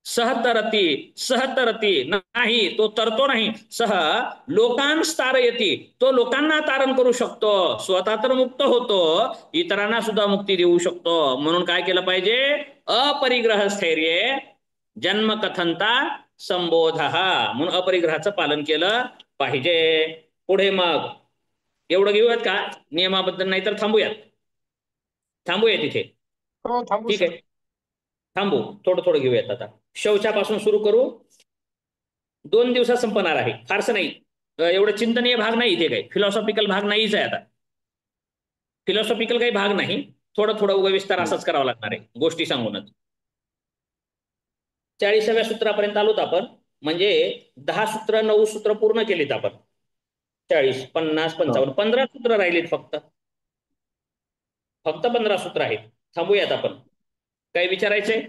[SPEAKER 1] सहतरती नाही, तो तरतो नाही. लोकांस्तारयती, तो लोकांना तारण करू शकतो. स्वतः तर मुक्त होतो, इतरांना सुद्धा मुक्ती देऊ शकतो. म्हणून काय केलं पाहिजे, अपरिग्रह स्थैर्य, जन्म कथनता संबोध. म्हणून अपरिग्रहाचं पालन केलं पाहिजे. पुढे मग एवढं घेऊयात का नियमाबद्दल, नाहीतर थांबूया तिथे. ठीक आहे, थांबू, थोडं घेऊयात. आता शौचापासून सुरू करू. 2 दिवसात संपणार आहे, फारसं नाही. एवढं चिंतनीय भाग नाही इथे काही, फिलॉसॉफिकल भाग नाहीच आहे आता. फिलॉसॉफिकल काही भाग नाही, थोडं थोडं उगा विस्तार असाच करावा लागणार आहे गोष्टी सांगूनच. 40व्या सूत्रापर्यंत आलोत आपण, म्हणजे 10 सूत्र 9 सूत्र पूर्ण केलीत आपण. 40 50 55 15 सूत्र राहिलीत फक्त. फक्त 15 सूत्र आहेत. थांबूयात आपण. काय विचारायचंय?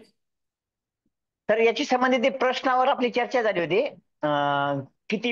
[SPEAKER 5] तर याची संबंधित प्रश्नावर आपली चर्चा झाली होती. किती